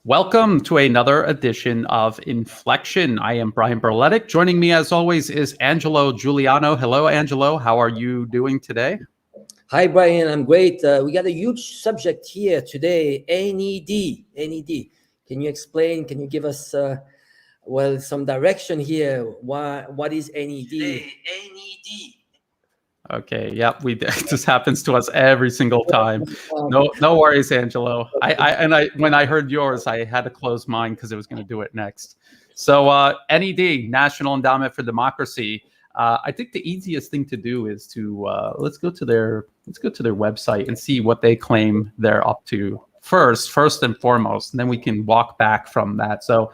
Welcome to another edition of Inflection. I am Brian Berletic. Joining me as always is Angelo Giuliano. Hello, Angelo. How are you doing today? Hi, Brian. I'm great. We got a huge subject here today, NED. NED. Can you explain? Can you give us, some direction here? What is NED? NED. Okay, yep, this happens to us every single time. No worries, Angelo. When I heard yours, I had to close mine because it was going to do it next. So NED, National Endowment for Democracy. I think the easiest thing to do is to let's go to their website and see what they claim they're up to first and foremost, and then we can walk back from that. So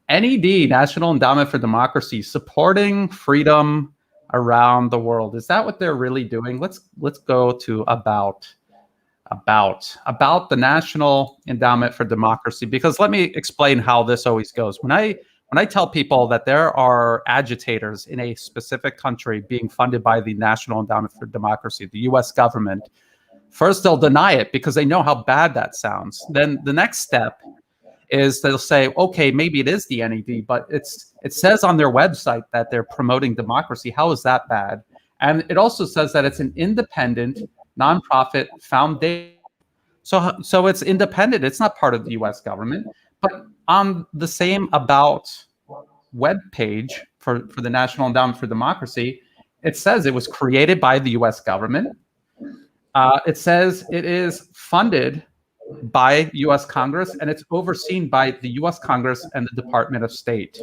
NED, National Endowment for Democracy, supporting freedom around the world. Is that what they're really doing? Let's go to about the National Endowment for Democracy, because let me explain how this always goes. When I tell people that there are agitators in a specific country being funded by the National Endowment for Democracy, the US government, first they'll deny it because they know how bad that sounds. Then the next step is they'll say, okay, maybe it is the NED, but it says on their website that they're promoting democracy. How is that bad? And it also says that it's an independent nonprofit foundation. So it's independent. It's not part of the US government. But on the same About web page for the National Endowment for Democracy, it says it was created by the US government. It says it is funded by US Congress, and it's overseen by the US Congress and the Department of State.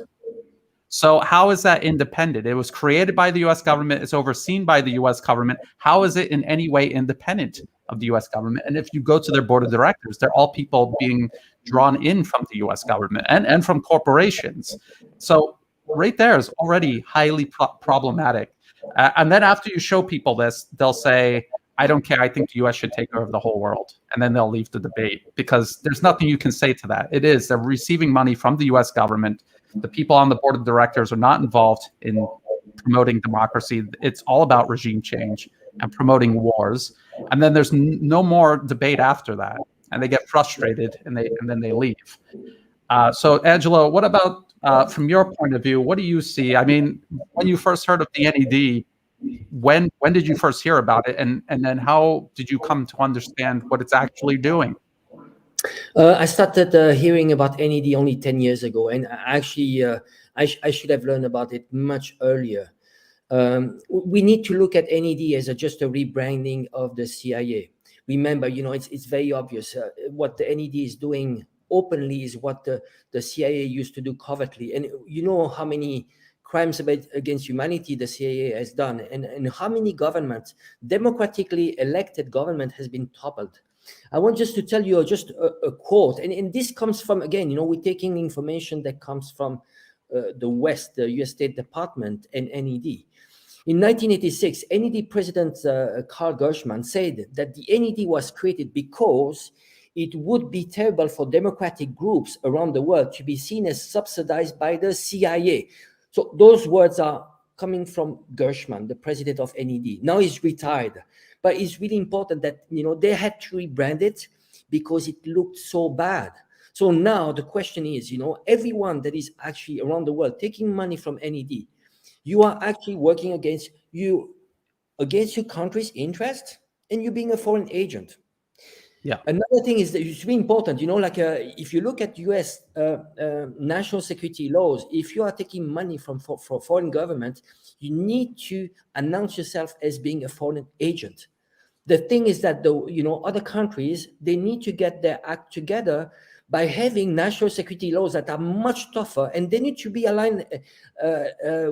So how is that independent? It was created by the US government, it's overseen by the US government. How is it in any way independent of the US government? And if you go to their board of directors, they're all people being drawn in from the US government and from corporations. So right there is already highly problematic. And then after you show people this, they'll say, I don't care. I think the U.S. should take care of the whole world. And then they'll leave the debate because there's nothing you can say to that. They're receiving money from the U.S. government. The people on the board of directors are not involved in promoting democracy. It's all about regime change and promoting wars. And then there's no more debate after that. And they get frustrated and then they leave. So Angelo, what about from your point of view, what do you see? I mean, when you first heard of the NED, when did you first hear about it, and then how did you come to understand what it's actually doing? I started hearing about NED only 10 years ago, and actually I should have learned about it much earlier. We need to look at NED as just a rebranding of the CIA. Remember, it's very obvious. What the NED is doing openly is what the CIA used to do covertly. And you know how many crimes against humanity the CIA has done, and how many governments, democratically elected government, has been toppled. I want just to tell you just a quote, and this comes from, again, we're taking information that comes from the West, the US State Department and NED. In 1986, NED President Karl Gershman said that the NED was created because it would be terrible for democratic groups around the world to be seen as subsidized by the CIA. So those words are coming from Gershman, the president of NED. Now he's retired, but it's really important that, they had to rebrand it because it looked so bad. So now the question is, everyone that is actually around the world taking money from NED, you are actually working against your country's interest, and you're being a foreign agent. Yeah. Another thing is that it's really important, if you look at U.S. National security laws, if you are taking money from for foreign government, you need to announce yourself as being a foreign agent. The thing is that other countries, they need to get their act together by having national security laws that are much tougher, and they need to be aligned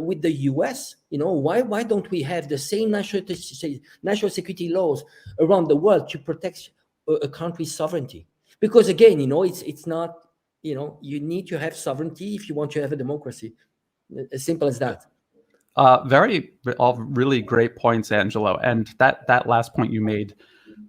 with the U.S. Why don't we have the same national security laws around the world to protect a country's sovereignty? Because again, it's not, you need to have sovereignty if you want to have a democracy. As simple as that. All really great points, Angelo. And that last point you made,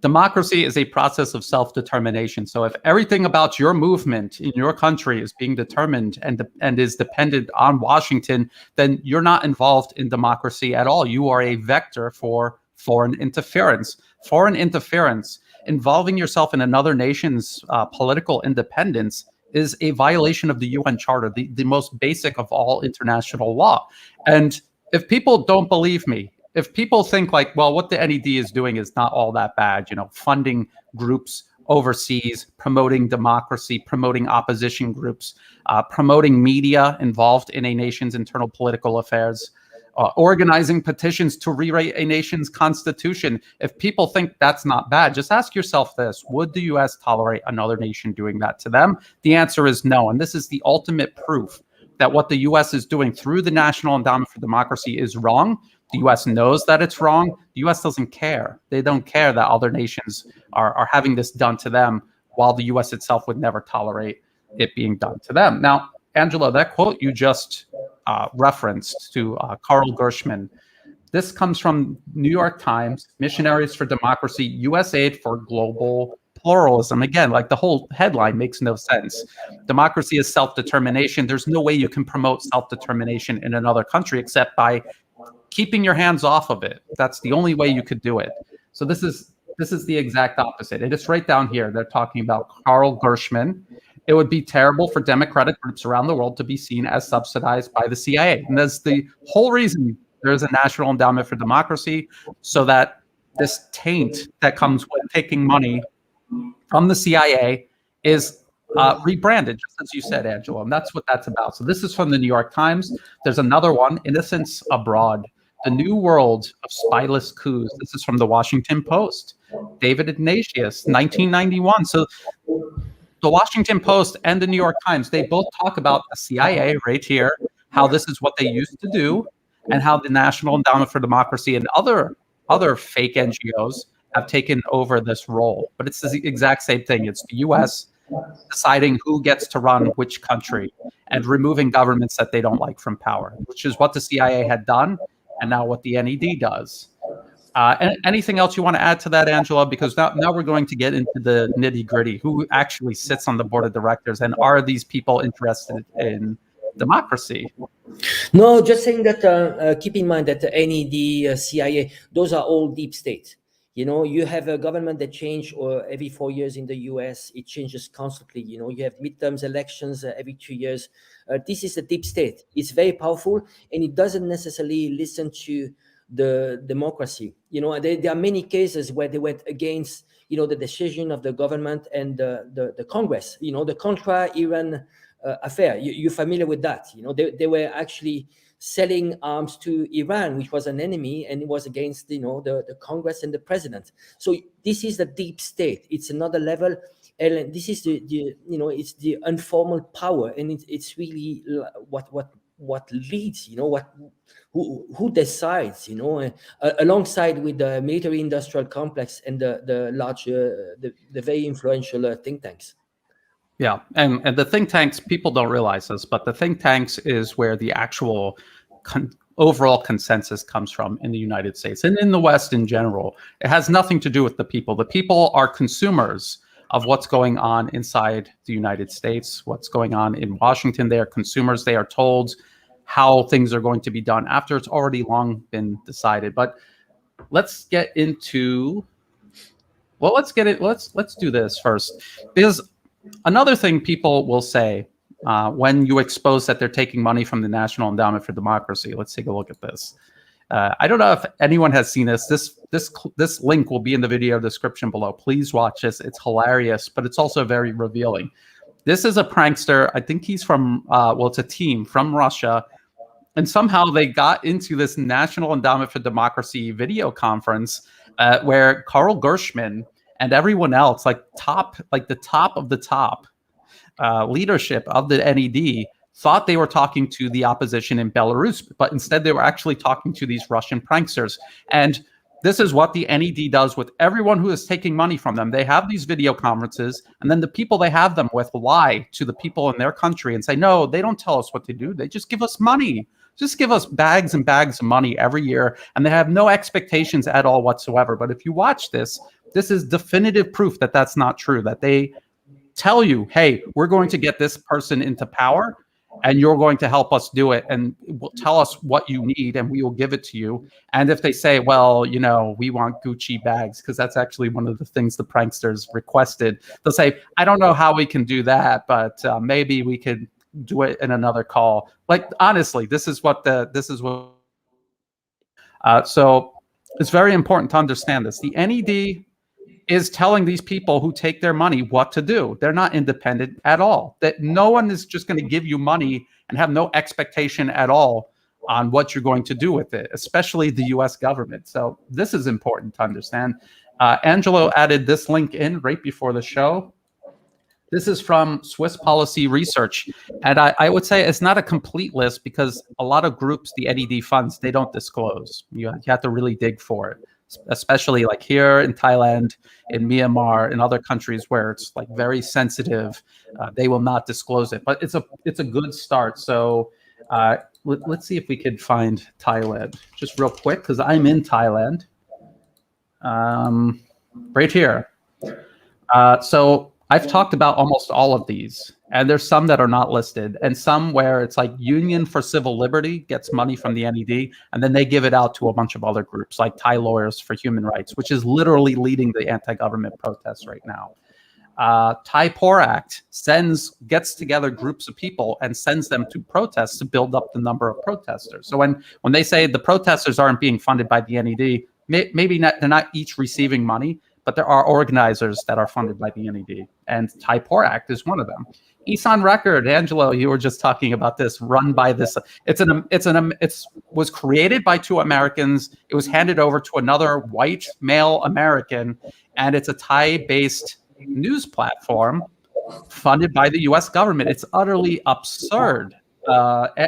democracy is a process of self-determination. So if everything about your movement in your country is being determined and is dependent on Washington, then you're not involved in democracy at all. You are a vector for foreign interference. Foreign interference involving yourself in another nation's political independence is a violation of the UN Charter, the most basic of all international law. And if people don't believe me, if people think like, well, what the NED is doing is not all that bad, you know, funding groups overseas, promoting democracy, promoting opposition groups, promoting media involved in a nation's internal political affairs, organizing petitions to rewrite a nation's constitution. If people think that's not bad, just ask yourself this: would the US tolerate another nation doing that to them? The answer is no. And this is the ultimate proof that what the US is doing through the National Endowment for Democracy is wrong. The US knows that it's wrong. The US doesn't care. They don't care that other nations are having this done to them, while the US itself would never tolerate it being done to them. Now, Angelo, that quote you just referenced to Carl Gershman, this comes from New York Times, Missionaries for Democracy, US Aid for Global Pluralism. Again, like the whole headline makes no sense. Democracy is self-determination. There's no way you can promote self-determination in another country except by keeping your hands off of it. That's the only way you could do it. So this is the exact opposite. It is right down here. They're talking about Carl Gershman. It would be terrible for democratic groups around the world to be seen as subsidized by the CIA. And that's the whole reason there's a National Endowment for Democracy, so that this taint that comes with taking money from the CIA is rebranded, just as you said, Angelo. And that's what that's about. So this is from the New York Times. There's another one, Innocence Abroad, The New World of Spyless Coups. This is from the Washington Post. David Ignatius, 1991. So the Washington Post and the New York Times, they both talk about the CIA right here, how this is what they used to do, and how the National Endowment for Democracy and other fake NGOs have taken over this role. But it's the exact same thing. It's the US deciding who gets to run which country and removing governments that they don't like from power, which is what the CIA had done, and now what the NED does. Anything else you want to add to that, Angela? Because now we're going to get into the nitty gritty. Who actually sits on the board of directors, and are these people interested in democracy? No, just saying that keep in mind that the NED, CIA, those are all deep state. You know, you have a government that change every 4 years in the US. It changes constantly. You know, you have midterms elections every 2 years. This is a deep state. It's very powerful, and it doesn't necessarily listen to the democracy. You know, there are many cases where they went against, you know, the decision of the government and the Congress. You know, the Contra-Iran affair. You're familiar with that. You know, they were actually selling arms to Iran, which was an enemy, and it was against, you know, the Congress and the president. So this is the deep state. It's another level, and this is the you know, it's the informal power, and it's really what leads, you know, who decides, you know, alongside with the military industrial complex and the large the very influential think tanks. Yeah, and the think tanks, people don't realize this, but the think tanks is where the actual overall consensus comes from in the United States and in the West in general. It has nothing to do with the people. The people are consumers of what's going on inside the United States, what's going on in Washington. They are consumers. They are told how things are going to be done after it's already long been decided. But let's get into, well, let's do this first, because another thing people will say when you expose that they're taking money from the National Endowment for Democracy. Let's take a look at this. I don't know if anyone has seen this. This link will be in the video description below. Please watch this. It's hilarious, but it's also very revealing. This is a prankster. I think he's from, well, it's a team from Russia. And somehow they got into this National Endowment for Democracy video conference where Carl Gershman and everyone else, like the top of the top leadership of the NED, thought they were talking to the opposition in Belarus, but instead they were actually talking to these Russian pranksters. And this is what the NED does with everyone who is taking money from them. They have these video conferences, and then the people they have them with lie to the people in their country and say, no, they don't tell us what to do. They just give us money. Just give us bags and bags of money every year, and they have no expectations at all whatsoever. But if you watch this, this is definitive proof that that's not true, that they tell you, hey, we're going to get this person into power, and you're going to help us do it, and tell us what you need and we will give it to you. And if they say, well, you know, we want Gucci bags, because that's actually one of the things the pranksters requested, they'll say, I don't know how we can do that, but maybe we could do it in another call. Like, honestly, this is what so it's very important to understand this. The NED is telling these people who take their money what to do. They're not independent at all. That no one is just going to give you money and have no expectation at all on what you're going to do with it, especially the US government. So this is important to understand. Angelo added this link in right before the show. This is from Swiss Policy Research. And I would say it's not a complete list, because a lot of groups, the NED funds, they don't disclose. You have to really dig for it, especially like here in Thailand, in Myanmar, in other countries where it's like very sensitive. They will not disclose it, but it's a good start. So let's see if we could find Thailand just real quick, because I'm in Thailand. Right here. So I've talked about almost all of these, and there's some that are not listed, and some where it's like Union for Civil Liberty gets money from the NED, and then they give it out to a bunch of other groups like Thai Lawyers for Human Rights, which is literally leading the anti-government protests right now. Thai Poor Act gets together groups of people and sends them to protests to build up the number of protesters. So when they say the protesters aren't being funded by the NED, maybe they're not each receiving money, but there are organizers that are funded by the NED, and Thai Poor Act is one of them. Isan Record, Angelo, you were just talking about this, run by this. It was created by two Americans. It was handed over to another white male American, and it's a Thai-based news platform funded by the U.S. government. It's utterly absurd.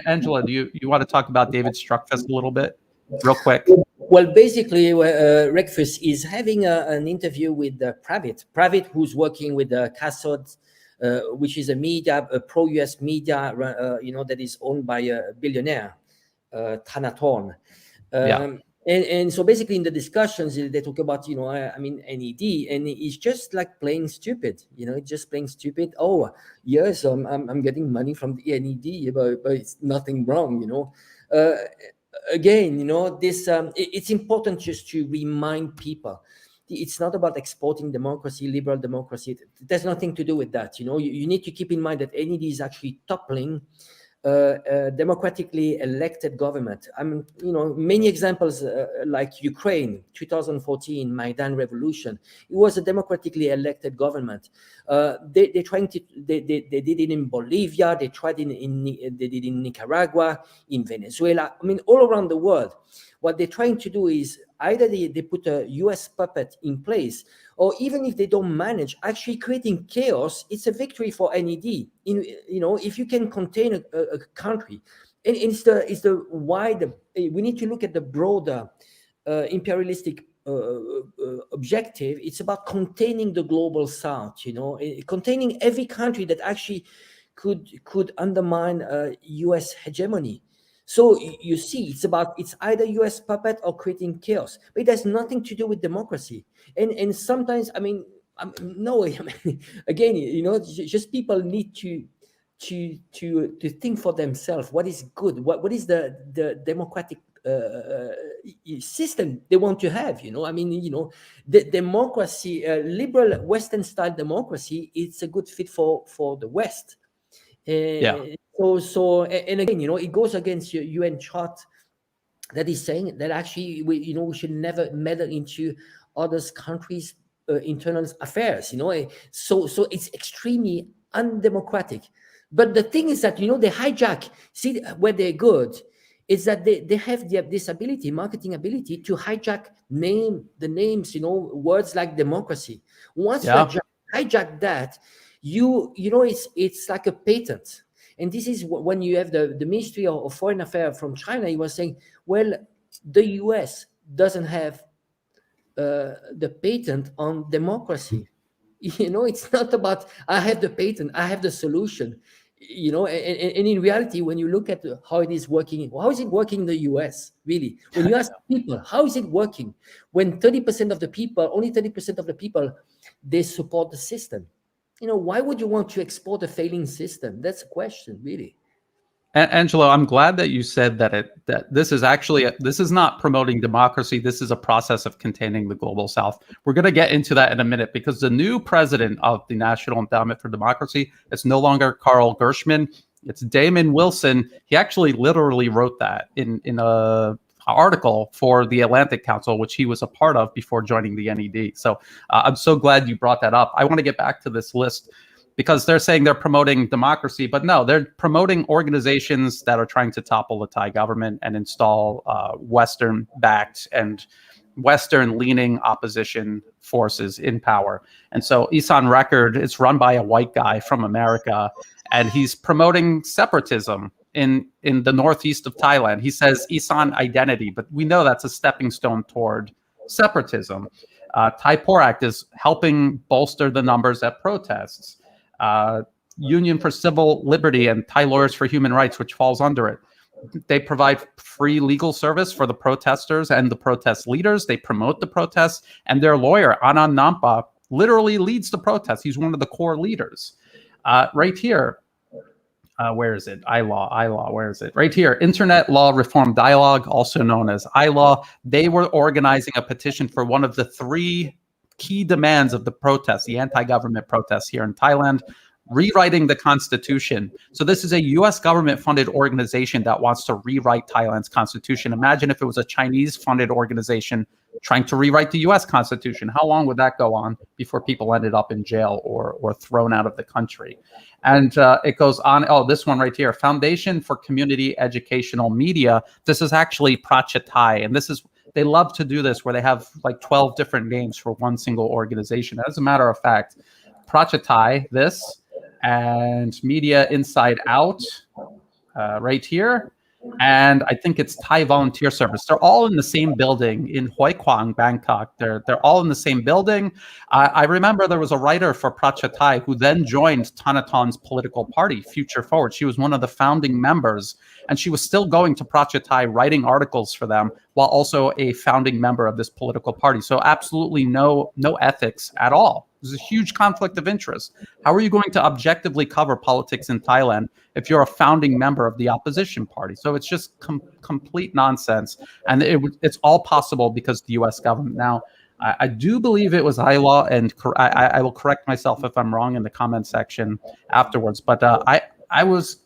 Angela, do you want to talk about David Struckfest a little bit, real quick? Well, basically, Rekfus is having an interview with Pravit, who's working with Kasod, which is a pro-US media, that is owned by a billionaire, Thanathorn. And so basically in the discussions, they talk about, NED, and it's just like playing stupid, it's just playing stupid. Oh, yes, I'm getting money from the NED, but it's nothing wrong, Again, this it's important just to remind people. It's not about exporting democracy, liberal democracy. There's nothing to do with that. You need to keep in mind that NED is actually toppling democratically elected government. Many examples like Ukraine, 2014 Maidan revolution. It was a democratically elected government. They did it in Bolivia. They tried they did it in Nicaragua, in Venezuela. All around the world. What they're trying to do is either they put a US puppet in place, or even if they don't manage, actually creating chaos, it's a victory for NED. If you can contain a country, and it's the wide. We need to look at the broader imperialistic objective. It's about containing the global South. Containing every country that actually could undermine US hegemony. So you see, it's either US puppet or creating chaos, but it has nothing to do with democracy. And sometimes, again, just people need to think for themselves. What is good? What is the democratic system they want to have? The democracy, liberal Western style democracy, it's a good fit for the West. So again, it goes against your UN chart that is saying that actually we should never meddle into others' countries' internal affairs. So it's extremely undemocratic. But the thing is that they hijack. See where they're good is that they have this ability, marketing ability, to hijack the names. Words like democracy. Once you hijack that, it's like a patent. And this is when you have the Ministry of Foreign Affairs from China. He was saying, well, the US doesn't have the patent on democracy. It's not about I have the patent, I have the solution. And in reality, when you look at how it is working, how is it working in the US, really? When you ask people, how is it working? When 30% of the people, only 30% of the people, they support the system. Why would you want to export a failing system? That's a question, really. Angelo, I'm glad that you said that this is actually this is not promoting democracy. This is a process of containing the global South. We're going to get into that in a minute, because the new president of the National Endowment for Democracy, it's no longer Carl Gershman. It's Damon Wilson. He actually literally wrote that in a article for the Atlantic Council, which he was a part of before joining the NED. So I'm so glad you brought that up. I want to get back to this list, because they're saying they're promoting democracy, but no, they're promoting organizations that are trying to topple the Thai government and install Western-backed and Western-leaning opposition forces in power. And so Isan Record is run by a white guy from America, and he's promoting separatism in the northeast of Thailand. He says Isan identity, but we know that's a stepping stone toward separatism. Thai Poor Act is helping bolster the numbers at protests. Union for Civil Liberty and Thai Lawyers for Human Rights, which falls under it. They provide free legal service for the protesters and the protest leaders. They promote the protests, and their lawyer, Anand Nampa, literally leads the protests. He's one of the core leaders. Right here, where is it? iLaw, where is it? Right here, Internet Law Reform Dialogue, also known as iLaw. They were organizing a petition for one of the 3 key demands of the protests, the anti-government protests here in Thailand, rewriting the constitution. So this is a US government-funded organization that wants to rewrite Thailand's constitution. Imagine if it was a Chinese-funded organization trying to rewrite the US constitution. How long would that go on before people ended up in jail or thrown out of the country? And it goes on. Oh, this one right here, Foundation for Community Educational Media. This is actually Prachatai, and this is, they love to do this where they have like 12 different names for one single organization. As a matter of fact, Prachatai, this, and Media Inside Out, right here. And I think it's Thai Volunteer Service. They're all in the same building in Hoi Quang, Bangkok. They're all in the same building. I remember there was a writer for Prachatai who then joined Thanaton's political party, Future Forward. She was one of the founding members, and she was still going to Prachatai, writing articles for them, while also a founding member of this political party. So absolutely no ethics at all. There's a huge conflict of interest. How are you going to objectively cover politics in Thailand if you're a founding member of the opposition party? So it's just complete nonsense. And it's all possible because of the US government. Now, I do believe it was iLaw, and I will correct myself if I'm wrong in the comment section afterwards. But I was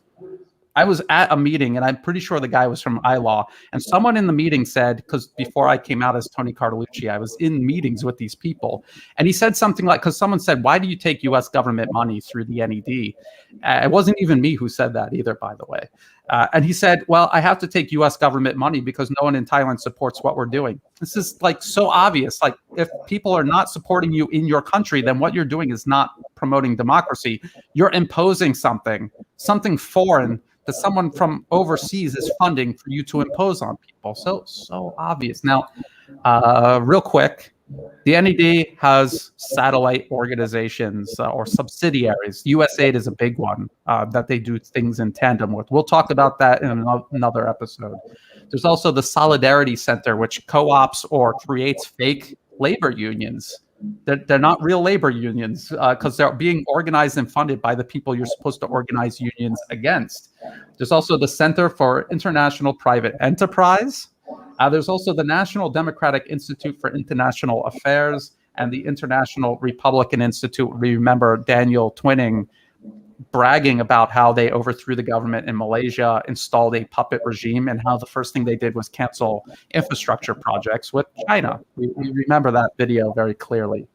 at a meeting, and I'm pretty sure the guy was from iLaw, and someone in the meeting said, because before I came out as Tony Cartolucci, I was in meetings with these people, and he said something like, because someone said, why do you take US government money through the NED? It wasn't even me who said that either, by the way. And he said, well, I have to take US government money because no one in Thailand supports what we're doing. This is like so obvious. Like, if people are not supporting you in your country, then what you're doing is not promoting democracy. You're imposing something foreign that someone from overseas is funding for you to impose on people. So obvious. Now, real quick, the NED has satellite organizations or subsidiaries. USAID is a big one that they do things in tandem with. We'll talk about that in another episode. There's also the Solidarity Center, which co-ops or creates fake labor unions. They're not real labor unions because they're being organized and funded by the people you're supposed to organize unions against. There's also the Center for International Private Enterprise. There's also the National Democratic Institute for International Affairs and the International Republican Institute. Remember Daniel Twinning bragging about how they overthrew the government in Malaysia, installed a puppet regime, and how the first thing they did was cancel infrastructure projects with China. We remember that video very clearly.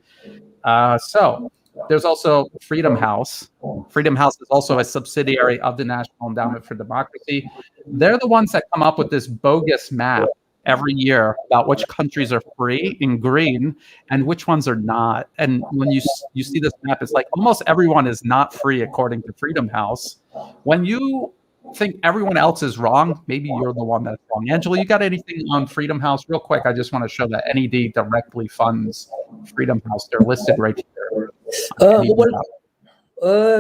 So there's also Freedom House. Freedom House is also a subsidiary of the National Endowment for Democracy. They're the ones that come up with this bogus map every year about which countries are free in green and which ones are not. And when you see this map, it's like almost everyone is not free according to Freedom House. When you think everyone else is wrong, maybe you're the one that's wrong. Angelo, you got anything on Freedom House? Real quick, I just want to show that NED directly funds Freedom House. They're listed right here.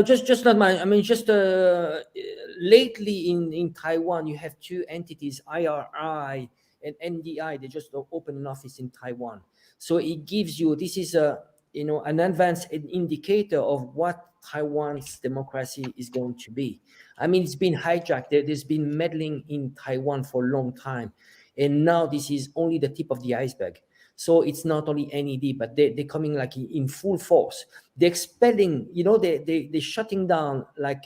Just not mine. I mean, just lately in Taiwan, you have 2 entities, IRI and NDI. They just opened an office in Taiwan. So it gives you, this is an advanced indicator of what Taiwan's democracy is going to be. I mean, it's been hijacked. There's been meddling in Taiwan for a long time. And now this is only the tip of the iceberg. So it's not only NED, but they're coming like in full force. They're expelling, they're shutting down like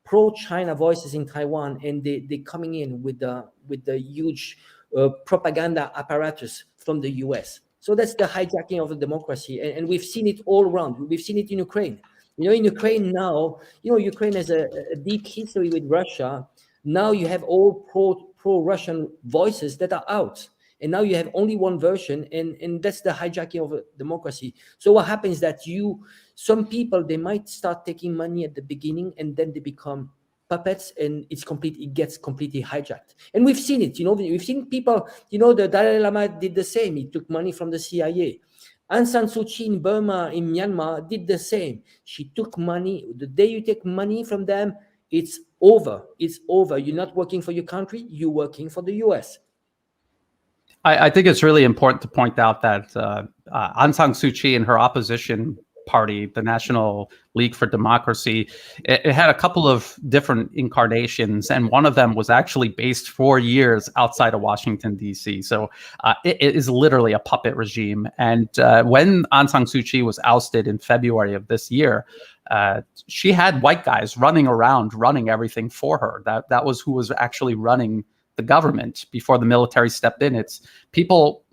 pro-China voices in Taiwan, and they're coming in with the huge propaganda apparatus from the US. So that's the hijacking of the democracy. And we've seen it all around. We've seen it in Ukraine. In Ukraine now, Ukraine has a deep history with Russia. Now you have all pro-Russian voices that are out. And now you have only one version, and that's the hijacking of a democracy. So what happens is that some people, they might start taking money at the beginning, and then they become puppets, and it gets completely hijacked. And we've seen it, we've seen people, the Dalai Lama did the same. He took money from the CIA. Aung San Suu Kyi in Burma, in Myanmar, did the same. She took money. The day you take money from them, it's over. It's over. You're not working for your country. You're working for the US. I think it's really important to point out that Aung San Suu Kyi and her opposition party, the National League for Democracy, it had a couple of different incarnations, and one of them was actually based for years outside of Washington, D.C. So it is literally a puppet regime. And when Aung San Suu Kyi was ousted in February of this year, she had white guys running around, running everything for her. That was who was actually running the government before the military stepped in. It's people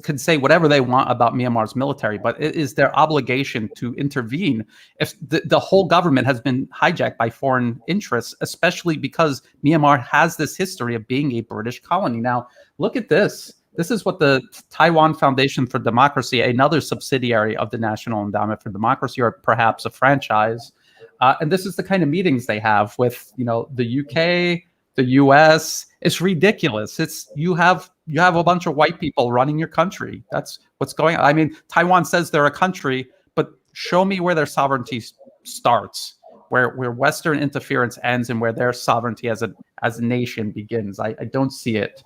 can say whatever they want about Myanmar's military, but it is their obligation to intervene if the whole government has been hijacked by foreign interests, especially because Myanmar has this history of being a British colony. Now, look at this. This is what the Taiwan Foundation for Democracy, another subsidiary of the National Endowment for Democracy, or perhaps a franchise. And this is the kind of meetings they have with, the UK, the US. It's ridiculous. You have a bunch of white people running your country. That's what's going on. I mean, Taiwan says they're a country, but show me where their sovereignty starts, where Western interference ends, and where their sovereignty as a nation begins. I don't see it.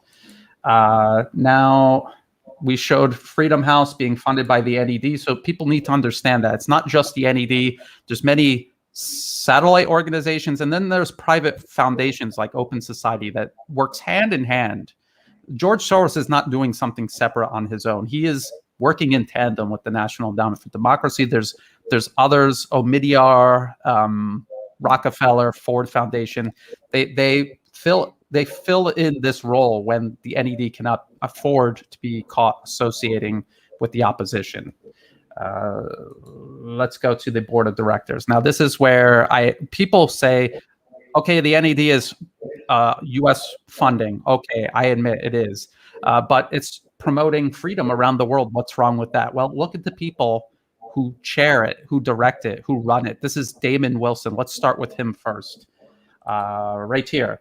Now, we showed Freedom House being funded by the NED, so people need to understand that it's not just the NED. There's many satellite organizations, and then there's private foundations like Open Society that works hand in hand. George Soros is not doing something separate on his own. He is working in tandem with the National Endowment for Democracy. There's others, Omidyar, Rockefeller, Ford Foundation. They fill in this role when the NED cannot afford to be caught associating with the opposition. Let's go to the board of directors. Now, this is where people say, okay, the NED is U.S. funding. Okay, I admit it is. But it's promoting freedom around the world. What's wrong with that? Well, look at the people who chair it, who direct it, who run it. This is Damon Wilson. Let's start with him first. Right here.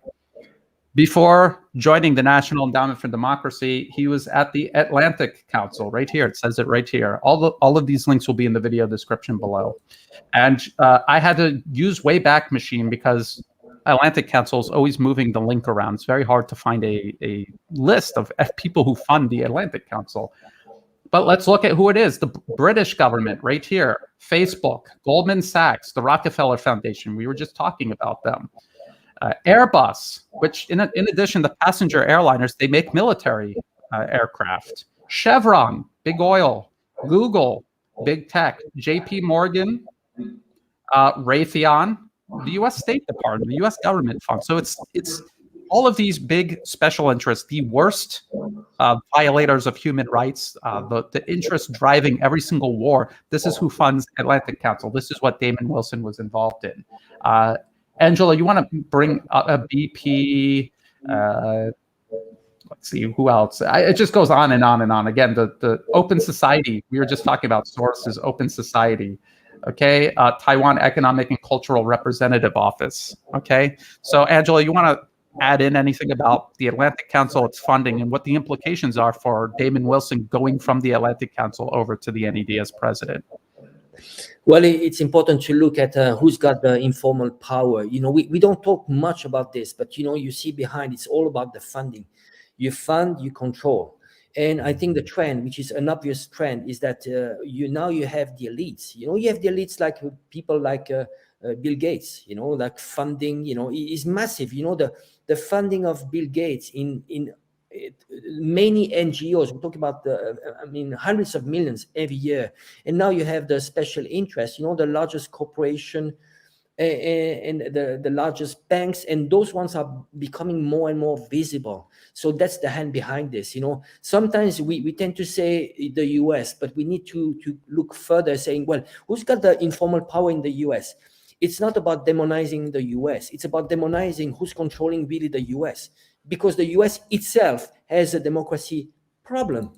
Before joining the National Endowment for Democracy, he was at the Atlantic Council. Right here, it says it right here. All of these links will be in the video description below. And I had to use Wayback Machine because Atlantic Council is always moving the link around. It's very hard to find a list of people who fund the Atlantic Council. But let's look at who it is. The British government, right here. Facebook, Goldman Sachs, the Rockefeller Foundation. We were just talking about them. Airbus, which in addition to passenger airliners, they make military aircraft. Chevron, big oil. Google, big tech. JP Morgan, Raytheon, the U.S. State Department, the U.S. government fund. So it's all of these big special interests, the worst violators of human rights, the interests driving every single war. This is who funds Atlantic Council. This is what Damon Wilson was involved in. Angelo, you want to bring a BP? Let's see, who else? It just goes on and on and on. Again, the Open Society, we were just talking about Soros's Open Society. Okay, Taiwan Economic and Cultural Representative Office. Okay, so Angelo, you want to add in anything about the Atlantic Council, its funding, and what the implications are for Damon Wilson going from the Atlantic Council over to the NED as president? Well, it's important to look at who's got the informal power. We don't talk much about this, but you see behind it's all about the funding. You fund, you control. And I think the trend, which is an obvious trend, is that you have the elites. You have the elites like people like Bill Gates. Like funding. Is massive. The funding of Bill Gates in many NGOs. We talk about hundreds of millions every year. And now you have the special interest. The largest corporation and the largest banks, and those ones are becoming more and more visible. So that's the hand behind this. Sometimes we tend to say the US, but we need to look further, saying, well, who's got the informal power in the US? It's not about demonizing the US. It's about demonizing who's controlling really the US, because the US itself has a democracy problem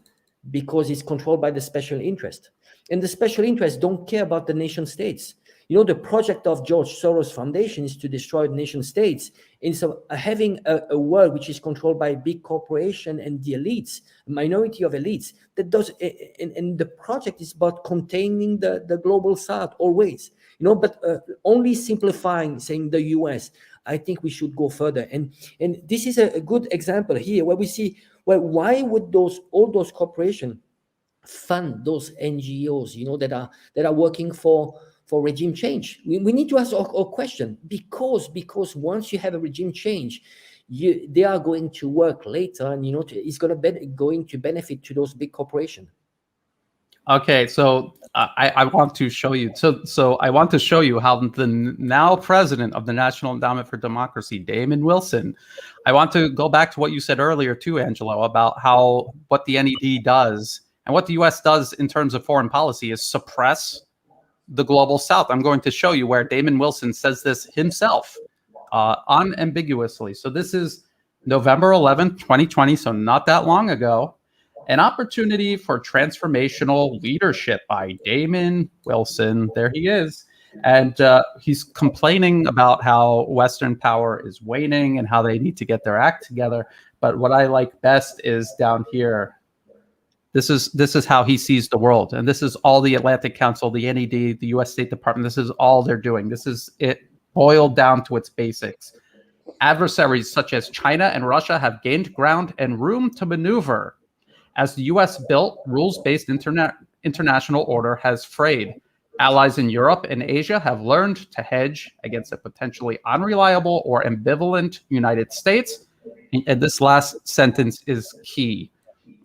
because it's controlled by the special interest. And the special interests don't care about the nation states. The project of George Soros Foundation is to destroy nation states. And so having a world which is controlled by big corporation and the elites, a minority of elites, and the project is about containing the global south always, but only simplifying, saying the US. I think we should go further. And this is a good example here where we see, well, why would all those corporations fund those NGOs, that are working for regime change? We need to ask a question, because once you have a regime change, they are going to work later, and it's going to benefit to those big corporations. Okay, so I want to show you. So I want to show you how the now president of the National Endowment for Democracy, Damon Wilson. I want to go back to what you said earlier too, Angelo, about what the NED does and what the U.S. does in terms of foreign policy is suppress the global south. I'm going to show you where Damon Wilson says this himself, unambiguously. So this is November 11th, 2020, so not that long ago. An opportunity for transformational leadership by Damon Wilson. There he is. And he's complaining about how Western power is waning and how they need to get their act together. But what I like best is down here. This is how he sees the world. And this is all the Atlantic Council, the NED, the US State Department. This is all they're doing. This is it boiled down to its basics. Adversaries such as China and Russia have gained ground and room to maneuver as the US built rules-based international order has frayed. Allies in Europe and Asia have learned to hedge against a potentially unreliable or ambivalent United States. And this last sentence is key.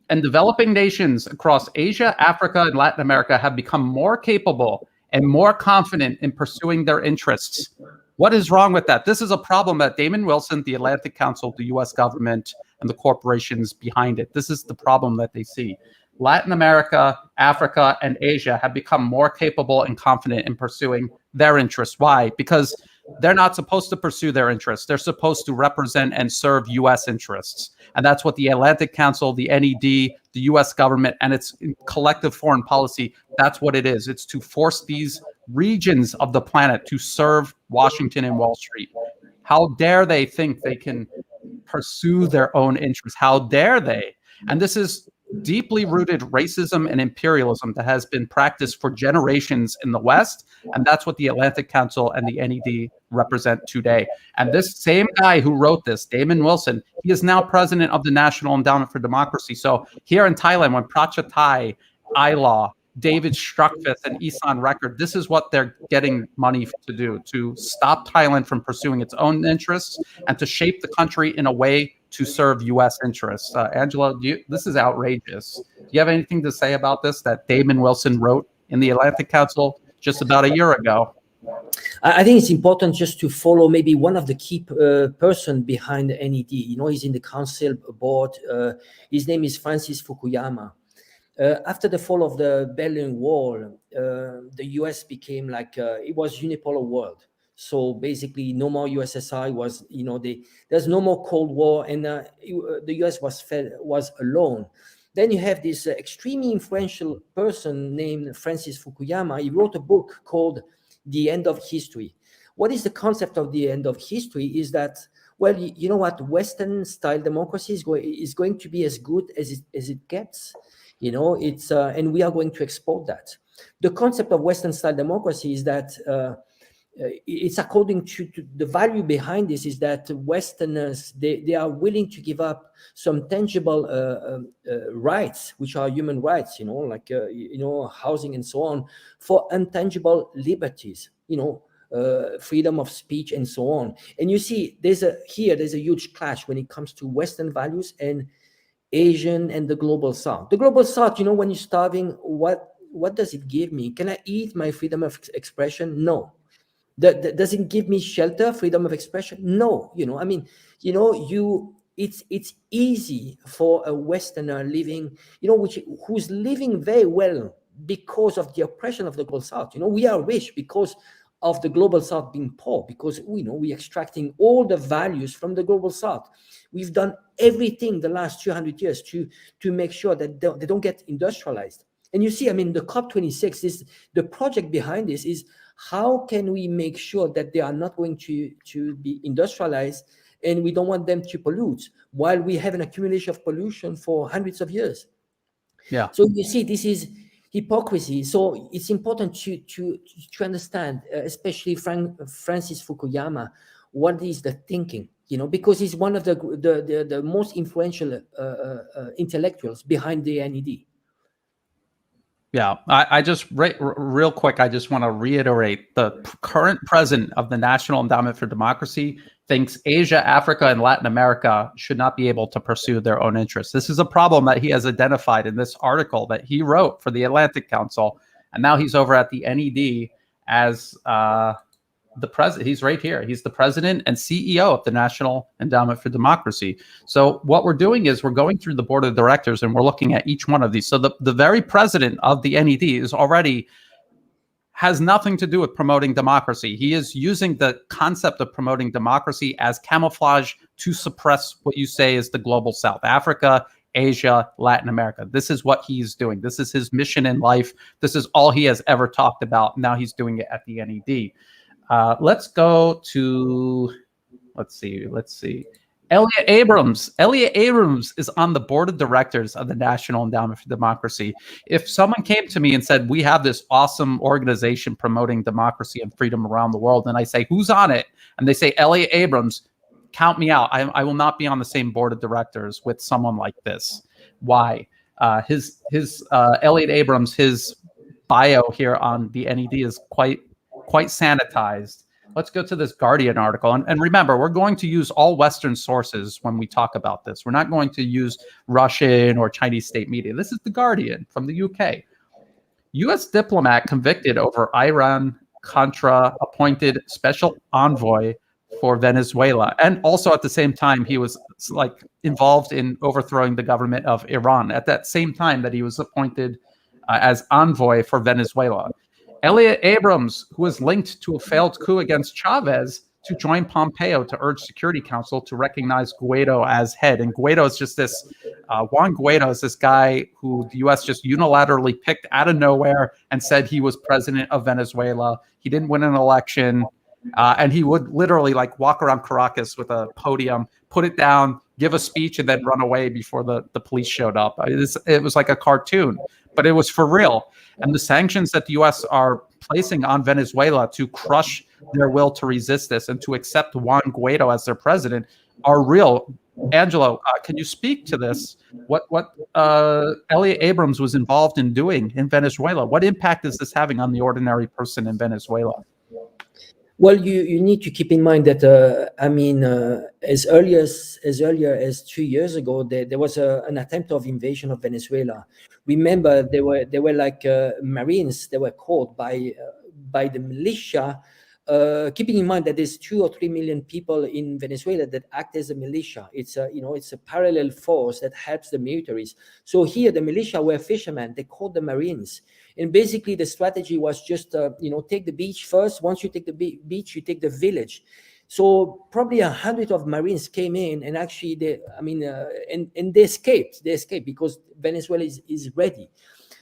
And developing nations across Asia, Africa, and Latin America have become more capable and more confident in pursuing their interests. What is wrong with that? This is a problem that Damon Wilson, the Atlantic Council, the US government, and the corporations behind it. This is the problem that they see. Latin America, Africa, and Asia have become more capable and confident in pursuing their interests. Why? Because they're not supposed to pursue their interests. They're supposed to represent and serve US interests. And that's what the Atlantic Council, the NED, the US government, and its collective foreign policy, that's what it is. It's to force these regions of the planet to serve Washington and Wall Street. How dare they think they can pursue their own interests? How dare they? And this is deeply rooted racism and imperialism that has been practiced for generations in the West. And that's what the Atlantic Council and the NED represent today. And this same guy who wrote this, Damon Wilson, he is now president of the National Endowment for Democracy. So here in Thailand, when Prachatai, ILAW, David Struckfist, and Isan Record, this is what they're getting money to do, to stop Thailand from pursuing its own interests and to shape the country in a way to serve U.S. interests. Angelo, this is outrageous. Do you have anything to say about this that Damon Wilson wrote in the Atlantic Council just about a year ago? I think it's important just to follow maybe one of the key person behind the NED. He's in the council board. His name is Francis Fukuyama. After the fall of the Berlin Wall, the US became like, it was unipolar world. So basically no more USSR, was, there's no more Cold War, and the US was alone. Then you have this extremely influential person named Francis Fukuyama. He wrote a book called The End of History. What is the concept of the end of history is that, well, you know what, Western style democracy is going to be as good as it gets. It's and we are going to export that. The concept of Western style democracy is that it's according to the value behind this is that Westerners, they are willing to give up some tangible rights, which are human rights, like housing and so on, for intangible liberties, freedom of speech and so on. And you see, there's a huge clash when it comes to Western values and Asian and the global South. The global South, when you're starving, what does it give me? Can I eat my freedom of expression? No. Does it give me shelter, freedom of expression? No. It's easy for a Westerner living, who's living very well because of the oppression of the global South. We are rich because of the global South being poor, because we're extracting all the values from the global South. We've done everything the last 200 years to make sure that they don't get industrialized. And you see, the COP26 is the project behind this is how can we make sure that they are not going to be industrialized, and we don't want them to pollute while we have an accumulation of pollution for hundreds of years. Yeah. So you see, this is hypocrisy. So it's important to understand, especially Francis Fukuyama, what is the thinking, because he's one of the most influential intellectuals behind the NED. Yeah, I just real quick, I just want to reiterate the current president of the National Endowment for Democracy thinks Asia, Africa, and Latin America should not be able to pursue their own interests. This is a problem that he has identified in this article that he wrote for the Atlantic Council, and now he's over at the NED as the president. He's right here. He's the president and CEO of the National Endowment for Democracy. So what we're doing is we're going through the board of directors and we're looking at each one of these. So the very president of the NED is already has nothing to do with promoting democracy. He is using the concept of promoting democracy as camouflage to suppress what you say is the global South, Africa, Asia, Latin America. This is what he's doing. This is his mission in life. This is all he has ever talked about. Now he's doing it at the NED. Let's go to, let's see. Elliott Abrams. Elliott Abrams is on the board of directors of the National Endowment for Democracy. If someone came to me and said, we have this awesome organization promoting democracy and freedom around the world, and I say, who's on it? And they say, Elliott Abrams, count me out. I will not be on the same board of directors with someone like this. Why? Elliott Abrams, his bio here on the NED is quite sanitized. Let's go to this Guardian article. And remember, we're going to use all Western sources when we talk about this. We're not going to use Russian or Chinese state media. This is the Guardian from the UK. U.S. diplomat convicted over Iran-Contra appointed special envoy for Venezuela. And also at the same time, he was involved in overthrowing the government of Iran at that same time that he was appointed as envoy for Venezuela. Elliott Abrams, who was linked to a failed coup against Chavez, to join Pompeo to urge Security Council to recognize Guaido as head. And Guaido is just this, Juan Guaido is this guy who the U.S. just unilaterally picked out of nowhere and said he was president of Venezuela. He didn't win an election. And he would literally walk around Caracas with a podium, put it down, give a speech, and then run away before the police showed up. It was like a cartoon, but it was for real. And the sanctions that the U.S. are placing on Venezuela to crush their will to resist this and to accept Juan Guaido as their president are real. Angelo, can you speak to this? What Elliott Abrams was involved in doing in Venezuela? What impact is this having on the ordinary person in Venezuela? Well, you need to keep in mind that as earlier as 2 years ago, there was an attempt of invasion of Venezuela. Remember, there were Marines that were caught by the militia. Keeping in mind that there's 2 or 3 million people in Venezuela that act as a militia. It's a parallel force that helps the militaries. So here the militia were fishermen. They caught the Marines. And basically the strategy was just, take the beach first. Once you take the beach, you take the village. So probably 100 of Marines came in, and actually they escaped. They escaped because Venezuela is ready.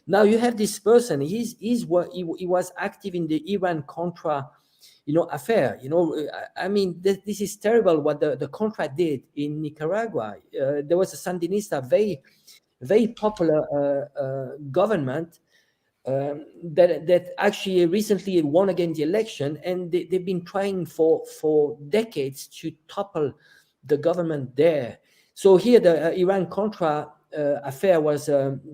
Now you have this person. He was active in the Iran-Contra, affair. This is terrible what the Contra did in Nicaragua. There was a Sandinista, very, very popular government. that actually recently won again the election, and they've been trying for decades to topple the government there. So here the Iran-Contra affair was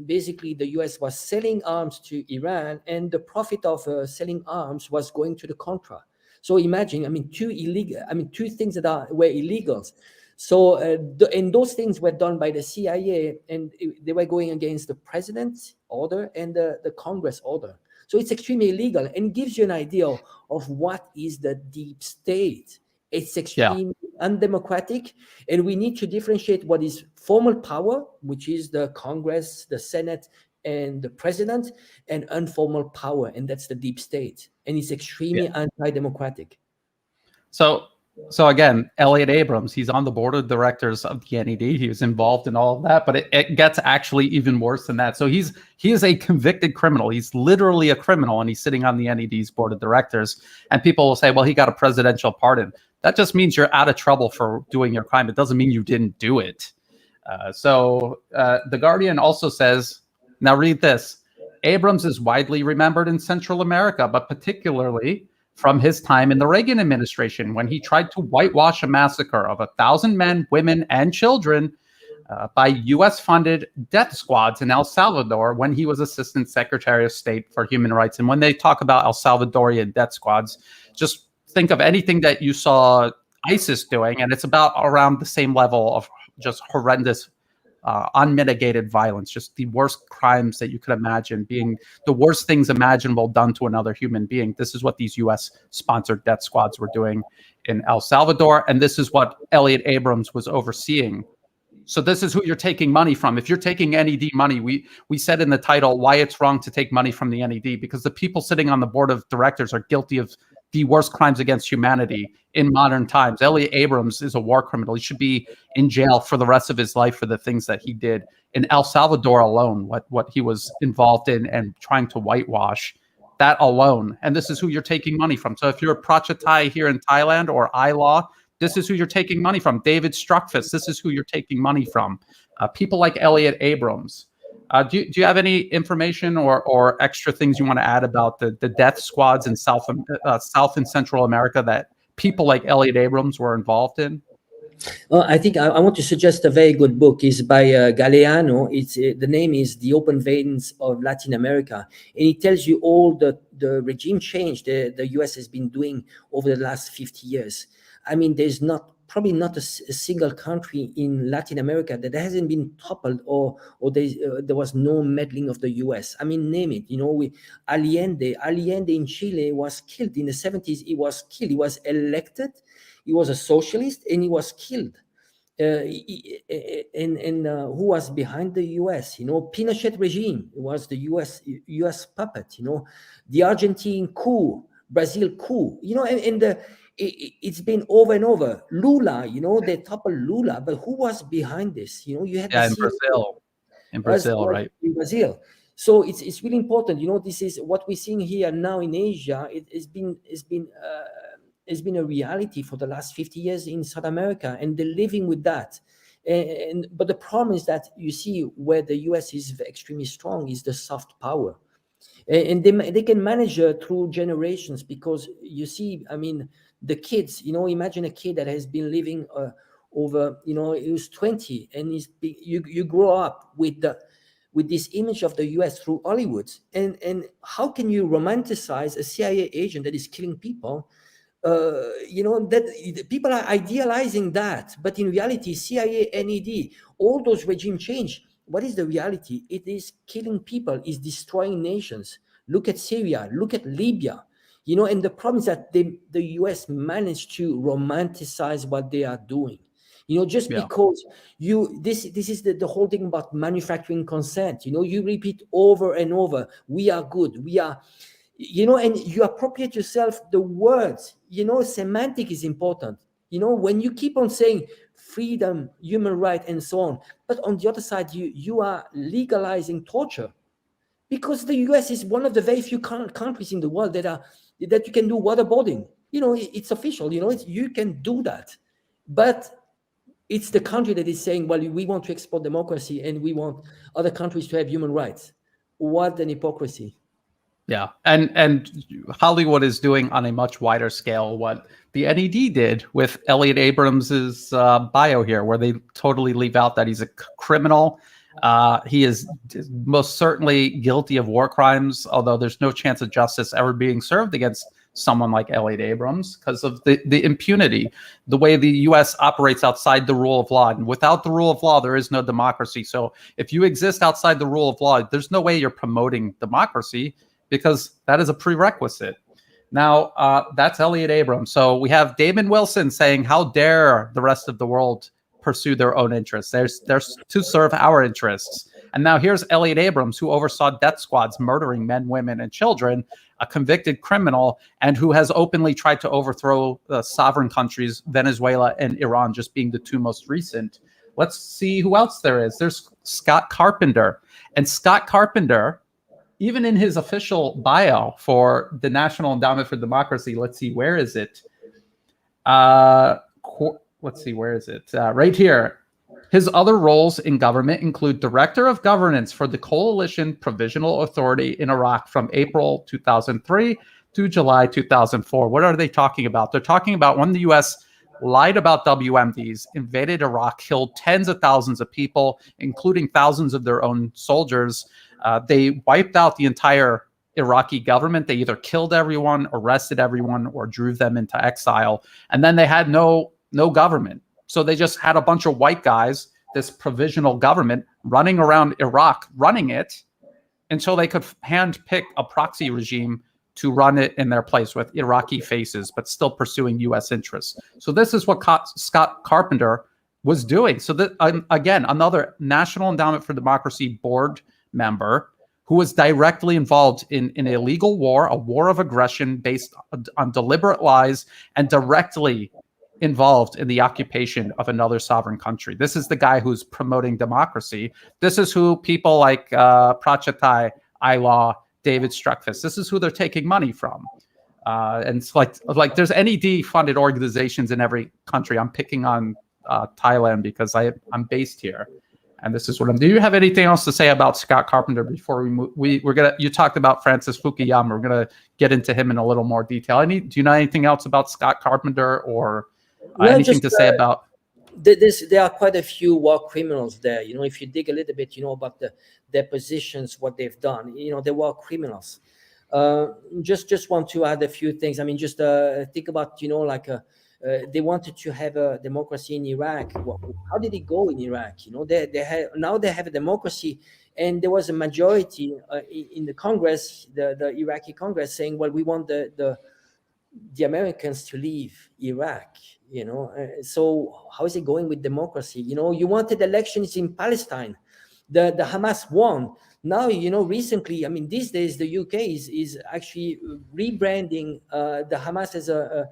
basically the US was selling arms to Iran, and the profit of selling arms was going to the Contra. So imagine, I mean, two things that were illegals. So, and those things were done by the CIA, and they were going against the president's order and the Congress order. So it's extremely illegal, and gives you an idea of what is the deep state. It's extremely undemocratic, and we need to differentiate what is formal power, which is the Congress, the Senate, and the president, and informal power, and that's the deep state. And it's extremely anti-democratic. So again, Elliott Abrams, he's on the board of directors of the NED. He was involved in all of that, but it gets actually even worse than that. So he is a convicted criminal. He's literally a criminal, and he's sitting on the NED's board of directors. And people will say, well, he got a presidential pardon. That just means you're out of trouble for doing your crime. It doesn't mean you didn't do it. So The Guardian also says, now read this, Abrams is widely remembered in Central America, but particularly from his time in the Reagan administration, when he tried to whitewash a massacre of 1,000 men, women, and children by U.S.-funded death squads in El Salvador when he was Assistant Secretary of State for Human Rights. And when they talk about El Salvadorian death squads, just think of anything that you saw ISIS doing, and it's about around the same level of just horrendous unmitigated violence, just the worst crimes that you could imagine, being the worst things imaginable done to another human being. This is what these US-sponsored death squads were doing in El Salvador, and this is what Elliott Abrams was overseeing. So this is who you're taking money from. If you're taking NED money, we said in the title why it's wrong to take money from the NED, because the people sitting on the board of directors are guilty of the worst crimes against humanity in modern times. Elliott Abrams is a war criminal. He should be in jail for the rest of his life for the things that he did in El Salvador alone, what he was involved in and trying to whitewash, that alone. And this is who you're taking money from. So if you're a Prachatai here in Thailand or ILAW, this is who you're taking money from. David Struckfist, this is who you're taking money from. People like Elliott Abrams. Do you have any information or extra things you want to add about the death squads in South and Central America that people like Elliott Abrams were involved in? Well, I think I want to suggest a very good book. Is by Giuliano. It's the name is The Open Veins of Latin America, and it tells you all the regime change the US has been doing over the last 50 years. I mean, there's probably not a single country in Latin America that hasn't been toppled or there was no meddling of the US. I mean, name it. You know, Allende in Chile was killed in the 70s. He was killed. He was elected. He was a socialist, and he was killed. Who was behind the US? You know, Pinochet regime. It was the US puppet. You know, the Argentine coup, Brazil coup. You know, it's been over and over. Lula, you know, they toppled Lula, but who was behind this? You know, you had in Brazil, right? In Brazil. So it's really important. You know, this is what we're seeing here now in Asia. It's been a reality for the last 50 years in South America, and they're living with that. But the problem is that you see where the US is extremely strong is the soft power, and they can manage through generations, because you see, I mean, the kids, you know, imagine a kid that has been living over, you know, he was 20, and you grow up with this image of the US through Hollywood, and how can you romanticize a CIA agent that is killing people? You know, that people are idealizing that, but in reality, CIA, NED, all those regime change. What is the reality? It is killing people, is destroying nations. Look at Syria, look at Libya, you know, and the problem is that the US managed to romanticize what they are doing. You know, just because this is the whole thing about manufacturing consent. You know, you repeat over and over, we are good, we are, you know, and you appropriate yourself the words. You know, semantic is important. You know, when you keep on saying freedom, human right, and so on, but on the other side, you are legalizing torture, because the US is one of the very few countries in the world that you can do waterboarding. You know, it's official. You know, you can do that, but it's the country that is saying, well, we want to export democracy and we want other countries to have human rights. What an hypocrisy. Yeah, and Hollywood is doing on a much wider scale what the NED did with Elliott Abrams's bio here, where they totally leave out that he's a criminal. He is most certainly guilty of war crimes, although there's no chance of justice ever being served against someone like Elliott Abrams because of the impunity, the way the U.S. operates outside the rule of law. And without the rule of law, there is no democracy. So if you exist outside the rule of law, there's no way you're promoting democracy, because that is a prerequisite. Now, that's Elliott Abrams. So we have Damon Wilson saying, how dare the rest of the world pursue their own interests? They're to serve our interests. And now here's Elliott Abrams, who oversaw death squads murdering men, women, and children, a convicted criminal, and who has openly tried to overthrow sovereign countries, Venezuela and Iran, just being the two most recent. Let's see who else there is. There's Scott Carpenter. And Scott Carpenter, even in his official bio for the National Endowment for Democracy, let's see, where is it? Let's see, where is it? Right here. His other roles in government include Director of Governance for the Coalition Provisional Authority in Iraq from April 2003 to July 2004. What are they talking about? They're talking about when the U.S. lied about WMDs, invaded Iraq, killed tens of thousands of people, including thousands of their own soldiers. They wiped out the entire Iraqi government. They either killed everyone, arrested everyone, or drove them into exile. And then they had no government. So they just had a bunch of white guys, this provisional government, running around Iraq, running it until they could handpick a proxy regime to run it in their place with Iraqi faces, but still pursuing U.S. interests. So this is what Scott Carpenter was doing. So that, again, another National Endowment for Democracy board member who was directly involved in an illegal war, a war of aggression based on deliberate lies, and directly involved in the occupation of another sovereign country. This is the guy who's promoting democracy. This is who people like Prachatai, Ilaw, David Struckfist, this is who they're taking money from. And it's like there's NED-funded organizations in every country. I'm picking on Thailand because I'm based here. And this is what I'm. Do you have anything else to say about Scott Carpenter before we move? You talked about Francis Fukuyama. We're gonna get into him in a little more detail. Do you know anything else about Scott Carpenter or anything to say about? There are quite a few war criminals there. You know, if you dig a little bit, you know, about their positions, what they've done. You know, they were criminals. Just want to add a few things. I mean, just think about, you know, like they wanted to have a democracy in Iraq. How did it go in Iraq? You know, now they have a democracy, and there was a majority in the Congress, the Iraqi Congress, saying, well, we want the Americans to leave Iraq. You know, so how is it going with democracy? You know, you wanted elections in Palestine. The Hamas won. Now, you know, recently, I mean, these days, the UK is actually rebranding the Hamas as a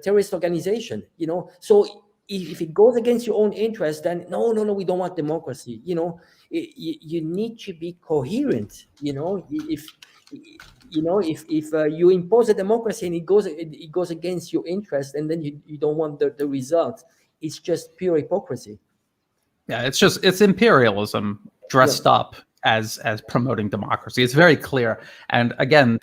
terrorist organization, you know. So if it goes against your own interest, then no, we don't want democracy. You know, you need to be coherent. You know, if you impose a democracy and it goes against your interest, and then you don't want the result, it's just pure hypocrisy. Yeah, it's imperialism dressed up as promoting democracy. It's very clear. And again,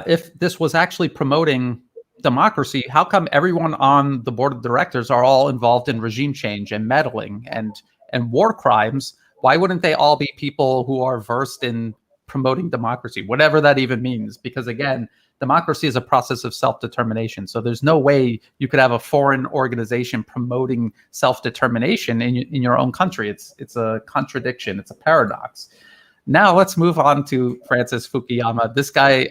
if this was actually promoting democracy, how come everyone on the board of directors are all involved in regime change and meddling and war crimes? Why wouldn't they all be people who are versed in promoting democracy, whatever that even means? Because again, democracy is a process of self-determination. So there's no way you could have a foreign organization promoting self-determination in your own country. It's a contradiction. It's a paradox. Now let's move on to Francis Fukuyama. This guy,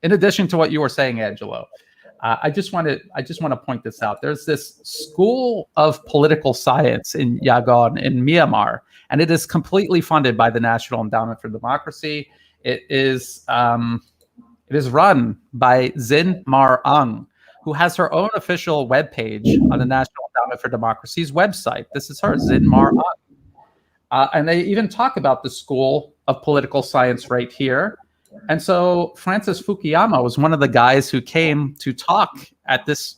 in addition to what you were saying, Angelo, I just want to point this out. There's this school of political science in Yangon in Myanmar, and it is completely funded by the National Endowment for Democracy. It is run by Zin Mar Ang, who has her own official webpage on the National Endowment for Democracy's website. This is her, Zin Mar Ang. And they even talk about the School of Political Science right here. And so Francis Fukuyama was one of the guys who came to talk at this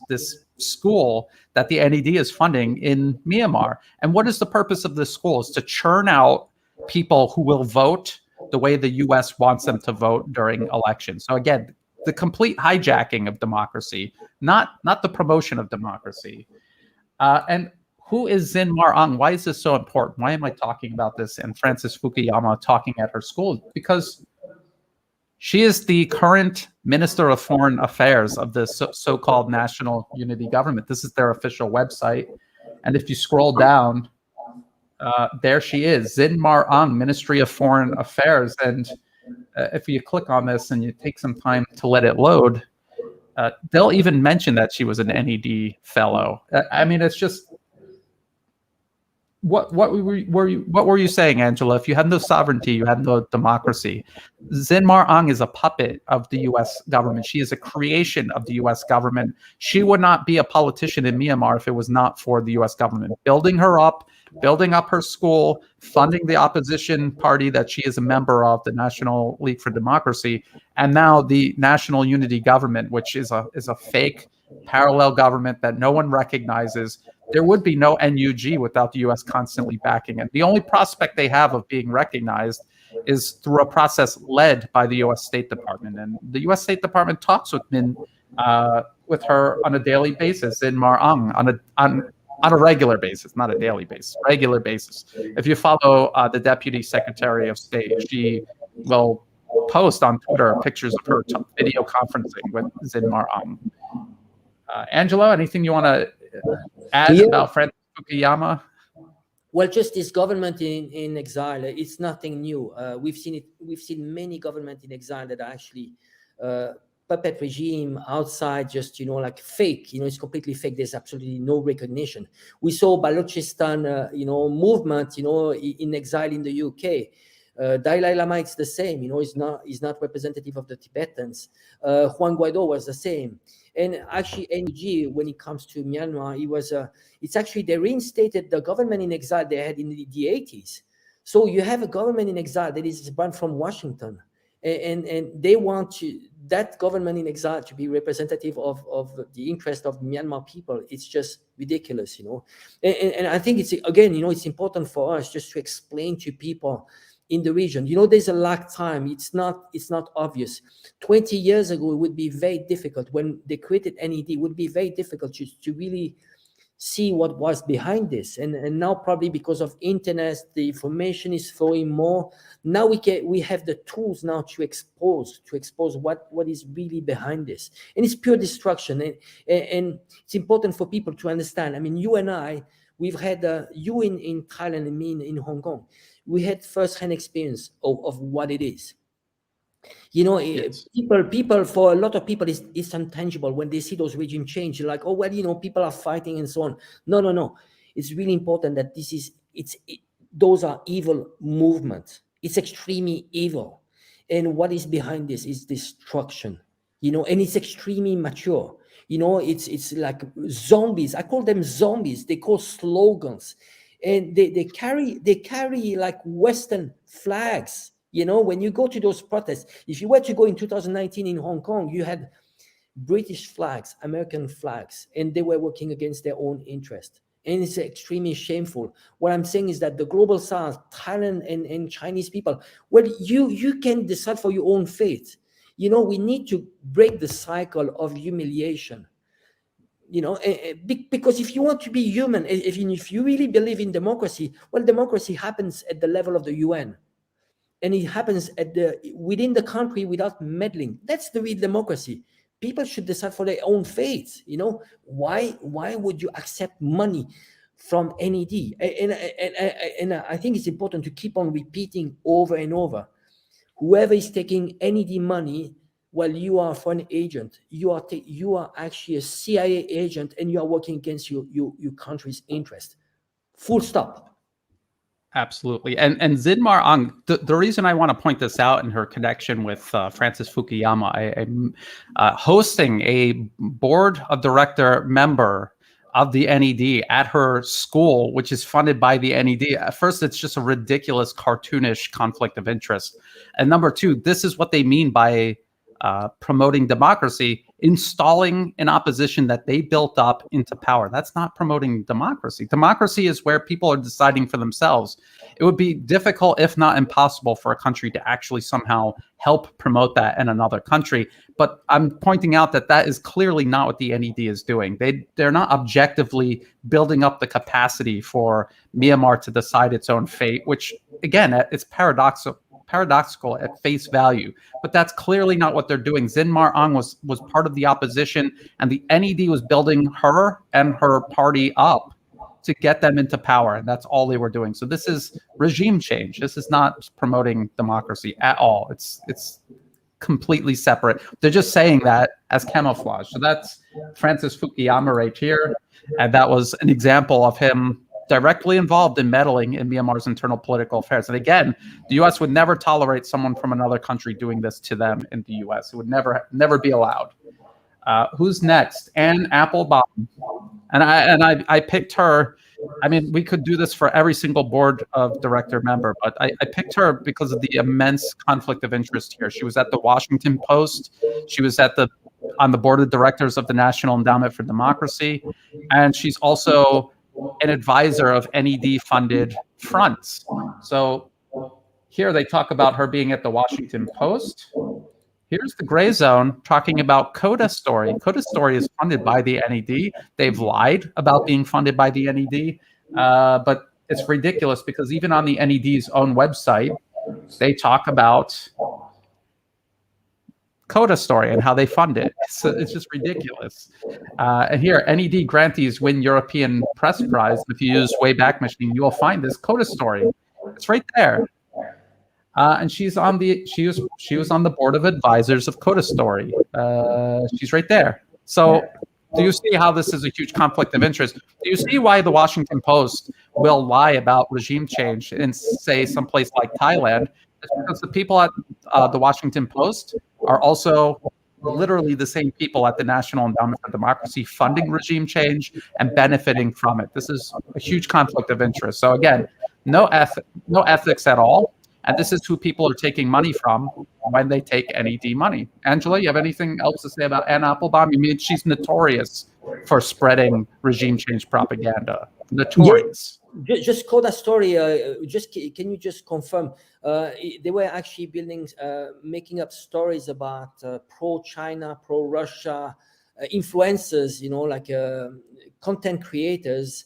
school that the NED is funding in Myanmar. And what is the purpose of this school? Is to churn out people who will vote the way the U.S. wants them to vote during elections. So again, the complete hijacking of democracy, not the promotion of democracy. And who is Zin Mar-ang? Why is this so important? Why am I talking about this and Francis Fukuyama talking at her school? Because she is the current Minister of Foreign Affairs of the so-called National Unity Government. This is their official website. And if you scroll down, there she is, Zin Mar-ang, Ministry of Foreign Affairs. And if you click on this and you take some time to let it load, they'll even mention that she was an NED fellow. I mean, it's just, what were you saying, Angelo? If you had no sovereignty, you had no democracy. Zin Mar-ang is a puppet of the U.S. government. She is a creation of the U.S. government. She would not be a politician in Myanmar if it was not for the U.S. government building her up, building up her school, funding the opposition party that she is a member of, the National League for Democracy, and now the National Unity Government, which is a fake parallel government that no one recognizes. There would be no NUG without the U.S. constantly backing it. The only prospect they have of being recognized is through a process led by the U.S. State Department. And the U.S. State Department talks with her on a daily basis, in Mar-ang, on a regular basis, not a daily basis, regular basis. If you follow the Deputy Secretary of State, she will post on Twitter pictures of her video conferencing with Zin Mar-ang. Angelo, anything you want to add about Francis Fukuyama? Well, just this government in exile, it's nothing new. We've seen it. We've seen many governments in exile that are actually puppet regime outside, just, like fake. It's completely fake. There's absolutely no recognition. We saw Balochistan, movement, in exile in the UK. Dalai Lama, it's the same. He's not representative of the Tibetans. Juan Guaido was the same. And actually, NUG, when it comes to Myanmar, it's actually, they reinstated the government in exile they had in the 80s. So you have a government in exile that is run from Washington. And they want that government in exile to be representative of the interest of Myanmar people. It's just ridiculous, And I think it's, again, it's important for us just to explain to people in the region, there's a lag time. It's not obvious. 20 years ago, it would be very difficult. When they created NED, it would be very difficult to really see what was behind this. And now, probably because of internet, the information is flowing more. Now we have the tools now to expose what is really behind this. And it's pure destruction. And it's important for people to understand. I mean, you and I, we've had you in Thailand and me in Hong Kong. We had first-hand experience of what it is. Yes. People, for a lot of people, it's intangible when they see those regime change. You're like, oh, well, people are fighting and so on. No. It's really important that those are evil movements. It's extremely evil. And what is behind this is destruction, and it's extremely mature. It's like zombies. I call them zombies. They call slogans. And they carry like Western flags. When you go to those protests, if you were to go in 2019 in Hong Kong, you had British flags, American flags, and they were working against their own interest. And it's extremely shameful. What I'm saying is that the global South, Thailand and Chinese people, well, you can decide for your own fate. We need to break the cycle of humiliation. Because if you want to be human, if you really believe in democracy, well, democracy happens at the level of the UN, and it happens within the country without meddling. That's the real democracy. People should decide for their own fate. Why would you accept money from NED? And I think it's important to keep on repeating over and over. Whoever is taking NED money, well, you are a foreign agent. You are actually a CIA agent, and you are working against your country's interest. Full stop. Absolutely. And Zin Mar-ang, the reason I want to point this out in her connection with Francis Fukuyama, I'm hosting a board of director member of the NED at her school, which is funded by the NED. At first, it's just a ridiculous, cartoonish conflict of interest. And number two, this is what they mean by promoting democracy. installing an opposition that they built up into power. That's not promoting democracy. Democracy is where people are deciding for themselves. It would be difficult, if not impossible, for a country to actually somehow help promote that in another country. But I'm pointing out that that is clearly not what the NED is doing. They're not objectively building up the capacity for Myanmar to decide its own fate, which, again, it's paradoxical at face value, but that's clearly not what they're doing. Zin Mar Aung was part of the opposition, and the NED was building her and her party up to get them into power, and that's all they were doing. So this is regime change. This is not promoting democracy at all. It's completely separate. They're just saying that as camouflage. So that's Francis Fukuyama right here, and that was an example of him directly involved in meddling in Myanmar's internal political affairs. And again, the U.S. would never tolerate someone from another country doing this to them in the U.S. It would never be allowed. Who's next? Anne Applebaum. And I picked her. I mean, we could do this for every single board of director member, but I picked her because of the immense conflict of interest here. She was at the Washington Post. She was on the board of directors of the National Endowment for Democracy, and she's also an advisor of NED-funded fronts. So here they talk about her being at the Washington Post. Here's the gray zone talking about Coda Story. Coda Story is funded by the NED. They've lied about being funded by the NED, but it's ridiculous because even on the NED's own website, they talk about Coda Story and how they fund it. It's just ridiculous. And here, NED grantees win European Press Prize. If you use Wayback Machine, you will find this Coda Story. It's right there. And she was on the board of advisors of Coda Story. She's right there. So do you see how this is a huge conflict of interest? Do you see why the Washington Post will lie about regime change in, say, someplace like Thailand? It's because the people at the Washington Post are also literally the same people at the National Endowment for Democracy funding regime change and benefiting from it. This is a huge conflict of interest. So again, no ethics at all. And this is who people are taking money from when they take NED money. Angela, you have anything else to say about Anne Applebaum? You mean she's notorious for spreading regime change propaganda? Notorious. Yeah, just Coda Story. Can you just confirm? They were actually making up stories about pro-China, pro-Russia influencers. Like content creators.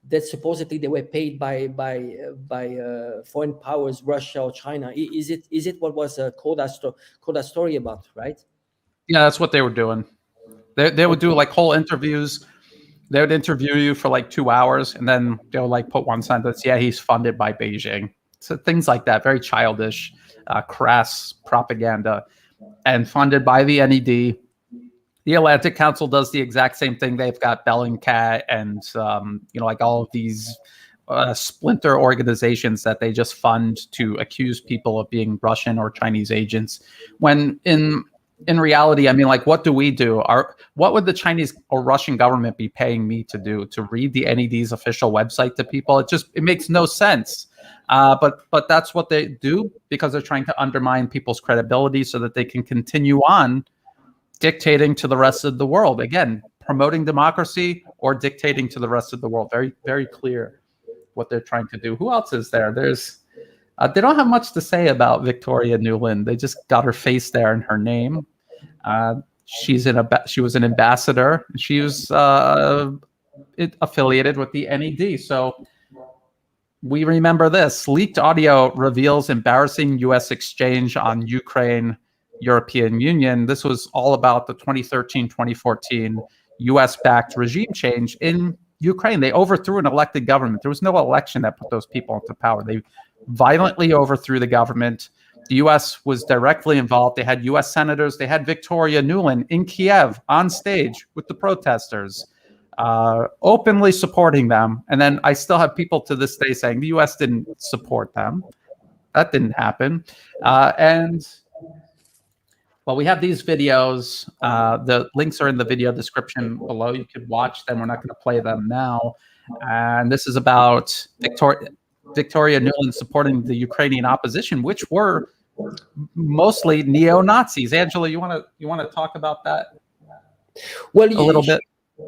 That supposedly they were paid by foreign powers, Russia or China. Is it what was Coda Story about, right? Yeah, that's what they were doing. They would do like whole interviews. They would interview you for like 2 hours, and then they would like put one sentence. Yeah, he's funded by Beijing. So things like that, very childish, crass propaganda, and funded by the NED. The Atlantic Council does the exact same thing. They've got Bellingcat and like all of these splinter organizations that they just fund to accuse people of being Russian or Chinese agents. When in reality, I mean, like, what do we do? What would the Chinese or Russian government be paying me to do? To read the NED's official website to people? It makes no sense. But that's what they do because they're trying to undermine people's credibility so that they can continue on dictating to the rest of the world. Again, promoting democracy or dictating to the rest of the world. Very, very clear what they're trying to do. Who else is there? They don't have much to say about Victoria Nuland. They just got her face there and her name. She was an ambassador. She was affiliated with the NED. So we remember this. Leaked audio reveals embarrassing U.S. exchange on Ukraine European Union. This was all about the 2013-2014 U.S.-backed regime change in Ukraine. They overthrew an elected government. There was no election that put those people into power. They violently overthrew the government. The U.S. was directly involved. They had U.S. senators. They had Victoria Nuland in Kiev on stage with the protesters, openly supporting them. And then I still have people to this day saying the U.S. didn't support them. That didn't happen. Well, we have these videos. The links are in the video description below. You can watch them. We're not going to play them now. And this is about Victoria Nuland supporting the Ukrainian opposition, which were mostly neo-Nazis. Angela, you want to talk about that Well, a little bit?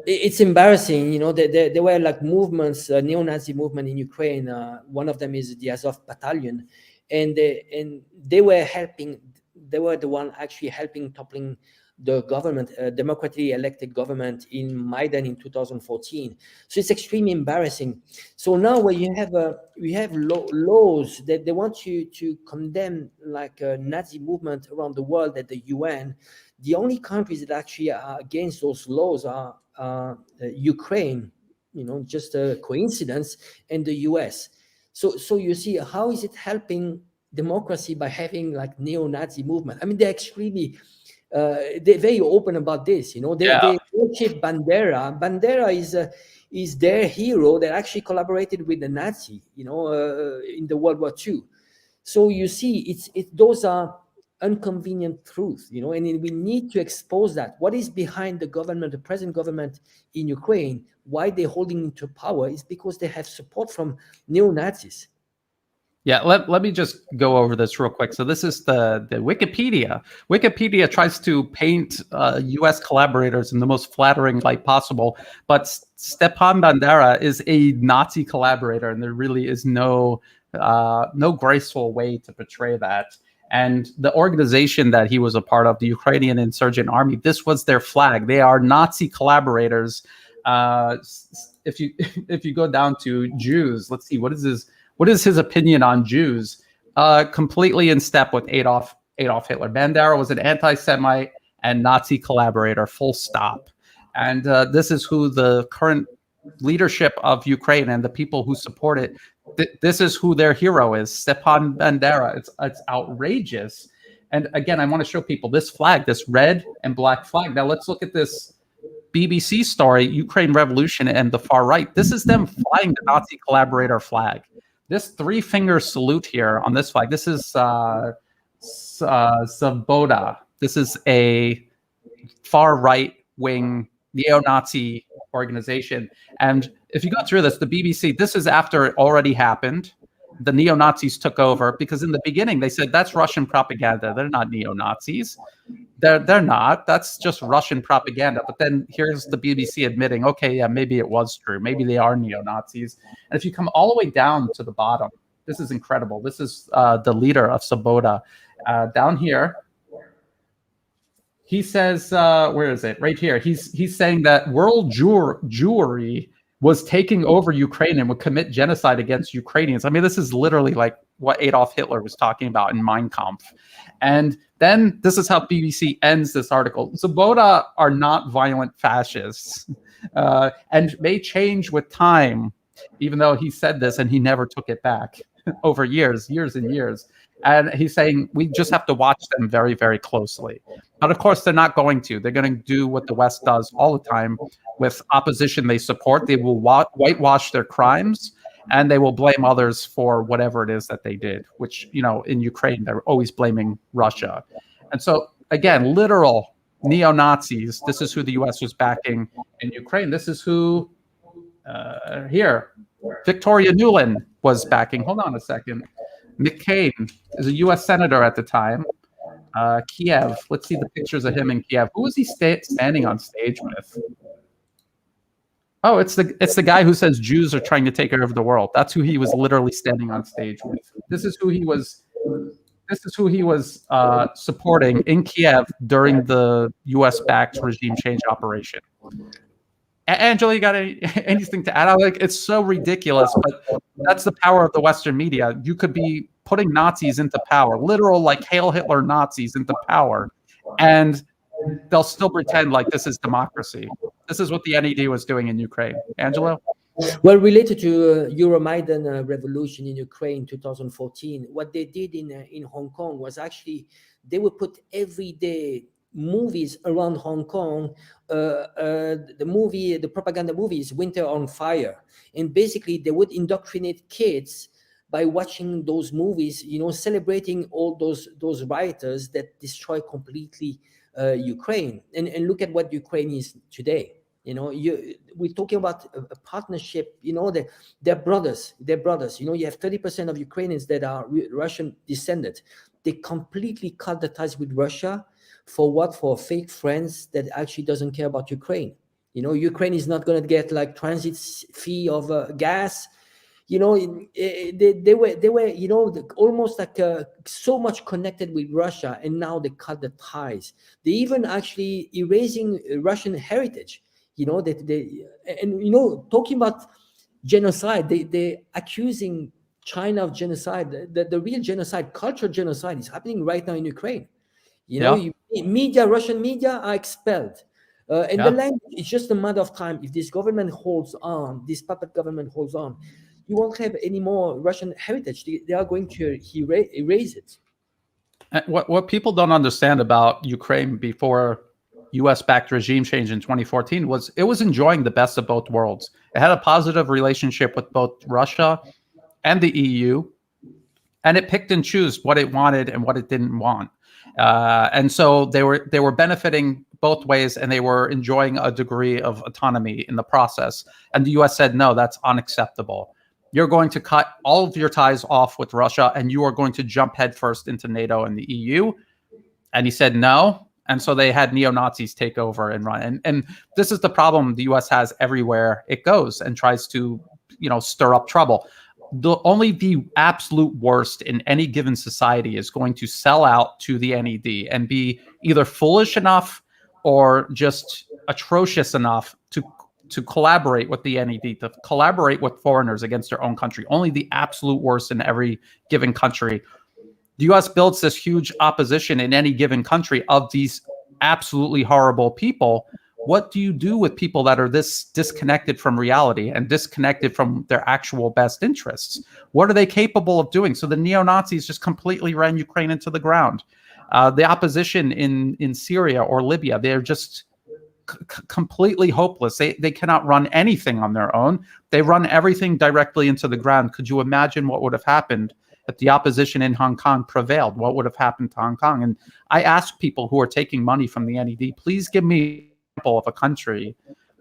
It's embarrassing, you know. There were like movements, neo-Nazi movement in Ukraine. One of them is the Azov Battalion, and they were helping. They were the one actually helping toppling the government, democratically elected government in Maidan in 2014. So it's extremely embarrassing. So now when you have laws that they want you to condemn like a Nazi movement around the world at the UN, the only countries that actually are against those laws are Ukraine, you know, just a coincidence, and the US. So you see, how is it helping democracy by having like neo-Nazi movement? I mean, they're extremely they're very open about this, you know. They worship Bandera. Bandera is their hero that actually collaborated with the Nazi, you know, in the World War II. So you see, those are inconvenient truths, you know, and we need to expose that. What is behind the government, the present government in Ukraine? Why they're holding into power is because they have support from neo-Nazis. Yeah, let me just go over this real quick. So this is the Wikipedia. Wikipedia tries to paint U.S. collaborators in the most flattering light possible, but Stepan Bandera is a Nazi collaborator, and there really is no graceful way to portray that. And the organization that he was a part of, the Ukrainian Insurgent Army, this was their flag. They are Nazi collaborators. If you go down to Jews, let's see, what is his opinion on Jews? Completely in step with Adolf Hitler. Bandera was an anti-Semite and Nazi collaborator, full stop. And this is who the current leadership of Ukraine and the people who support it, this is who their hero is, Stepan Bandera. It's outrageous. And again, I want to show people this flag, this red and black flag. Now let's look at this BBC story, Ukraine Revolution and the far right. This is them flying the Nazi collaborator flag. This three-finger salute here on this flag, this is Svoboda. This is a far right-wing neo-Nazi organization. And if you go through this, the BBC, this is after it already happened. The neo-Nazis took over because in the beginning they said that's Russian propaganda. They're not neo-Nazis. They're not. That's just Russian propaganda. But then here's the BBC admitting, okay, yeah, maybe it was true. Maybe they are neo-Nazis. And if you come all the way down to the bottom, this is incredible. This is the leader of Svoboda. Down here, he says, where is it? Right here. He's saying that world Jewry was taking over Ukraine and would commit genocide against Ukrainians. I mean, this is literally like what Adolf Hitler was talking about in Mein Kampf. And then this is how BBC ends this article. Svoboda are not violent fascists and may change with time, even though he said this and he never took it back over years and years. And he's saying we just have to watch them very, very closely. But of course, they're not going to. They're going to do what the West does all the time with opposition they support. They will whitewash their crimes, and they will blame others for whatever it is that they did, which, you know, in Ukraine, they're always blaming Russia. And so, again, literal neo-Nazis, this is who the U.S. was backing in Ukraine. This is who, here, Victoria Nuland was backing. Hold on a second. McCain is a U.S. senator at the time. Kiev. Let's see the pictures of him in Kiev. Who was he standing on stage with? Oh, it's the guy who says Jews are trying to take over the world. That's who he was literally standing on stage with. This is who he was. This is who he was supporting in Kiev during the U.S.-backed regime change operation. Angela, you got anything to add? Like, it's so ridiculous, but that's the power of the Western media. You could be putting Nazis into power, literal like Hail Hitler Nazis into power, and they'll still pretend like this is democracy. This is what the NED was doing in Ukraine. Angelo? Well, related to Euromaidan revolution in Ukraine 2014, what they did in Hong Kong was actually they would put everyday movies around Hong Kong. The propaganda movies Winter on Fire, and basically they would indoctrinate kids by watching those movies, you know, celebrating all those rioters that destroy completely Ukraine. And look at what Ukraine is today. You know, we're talking about a partnership. You know, they're brothers. You know, you have 30% of Ukrainians that are Russian descended. they completely cut the ties with Russia. For what? For fake friends that actually doesn't care about Ukraine. Ukraine is not going to get like transit fee of gas. They were almost like so much connected with Russia, and now they cut the ties. They even actually erasing Russian heritage. Talking about genocide, they accusing China of genocide. The real genocide, cultural genocide, is happening right now in Ukraine. Russian media are expelled. And the language is just a matter of time. If this government holds on, this puppet government holds on, you won't have any more Russian heritage. They are going to erase it. What people don't understand about Ukraine before U.S.-backed regime change in 2014 was it was enjoying the best of both worlds. It had a positive relationship with both Russia and the EU, and it picked and chose what it wanted and what it didn't want. And so they were benefiting both ways, and they were enjoying a degree of autonomy in the process. And the U.S. said, no, that's unacceptable. You're going to cut all of your ties off with Russia, and you are going to jump headfirst into NATO and the EU. And he said no. And so they had neo-Nazis take over and run. And this is the problem the U.S. has everywhere it goes and tries to, stir up trouble. Only the absolute worst in any given society is going to sell out to the NED and be either foolish enough or just atrocious enough to collaborate with the NED, to collaborate with foreigners against their own country. Only the absolute worst in every given country. The U.S. builds this huge opposition in any given country of these absolutely horrible people. What do you do with people that are this disconnected from reality and disconnected from their actual best interests? What are they capable of doing? So the neo-Nazis just completely ran Ukraine into the ground. The opposition in Syria or Libya, they're just completely hopeless. They cannot run anything on their own. They run everything directly into the ground. Could you imagine what would have happened if the opposition in Hong Kong prevailed? What would have happened to Hong Kong? And I ask people who are taking money from the NED, please give me an example of a country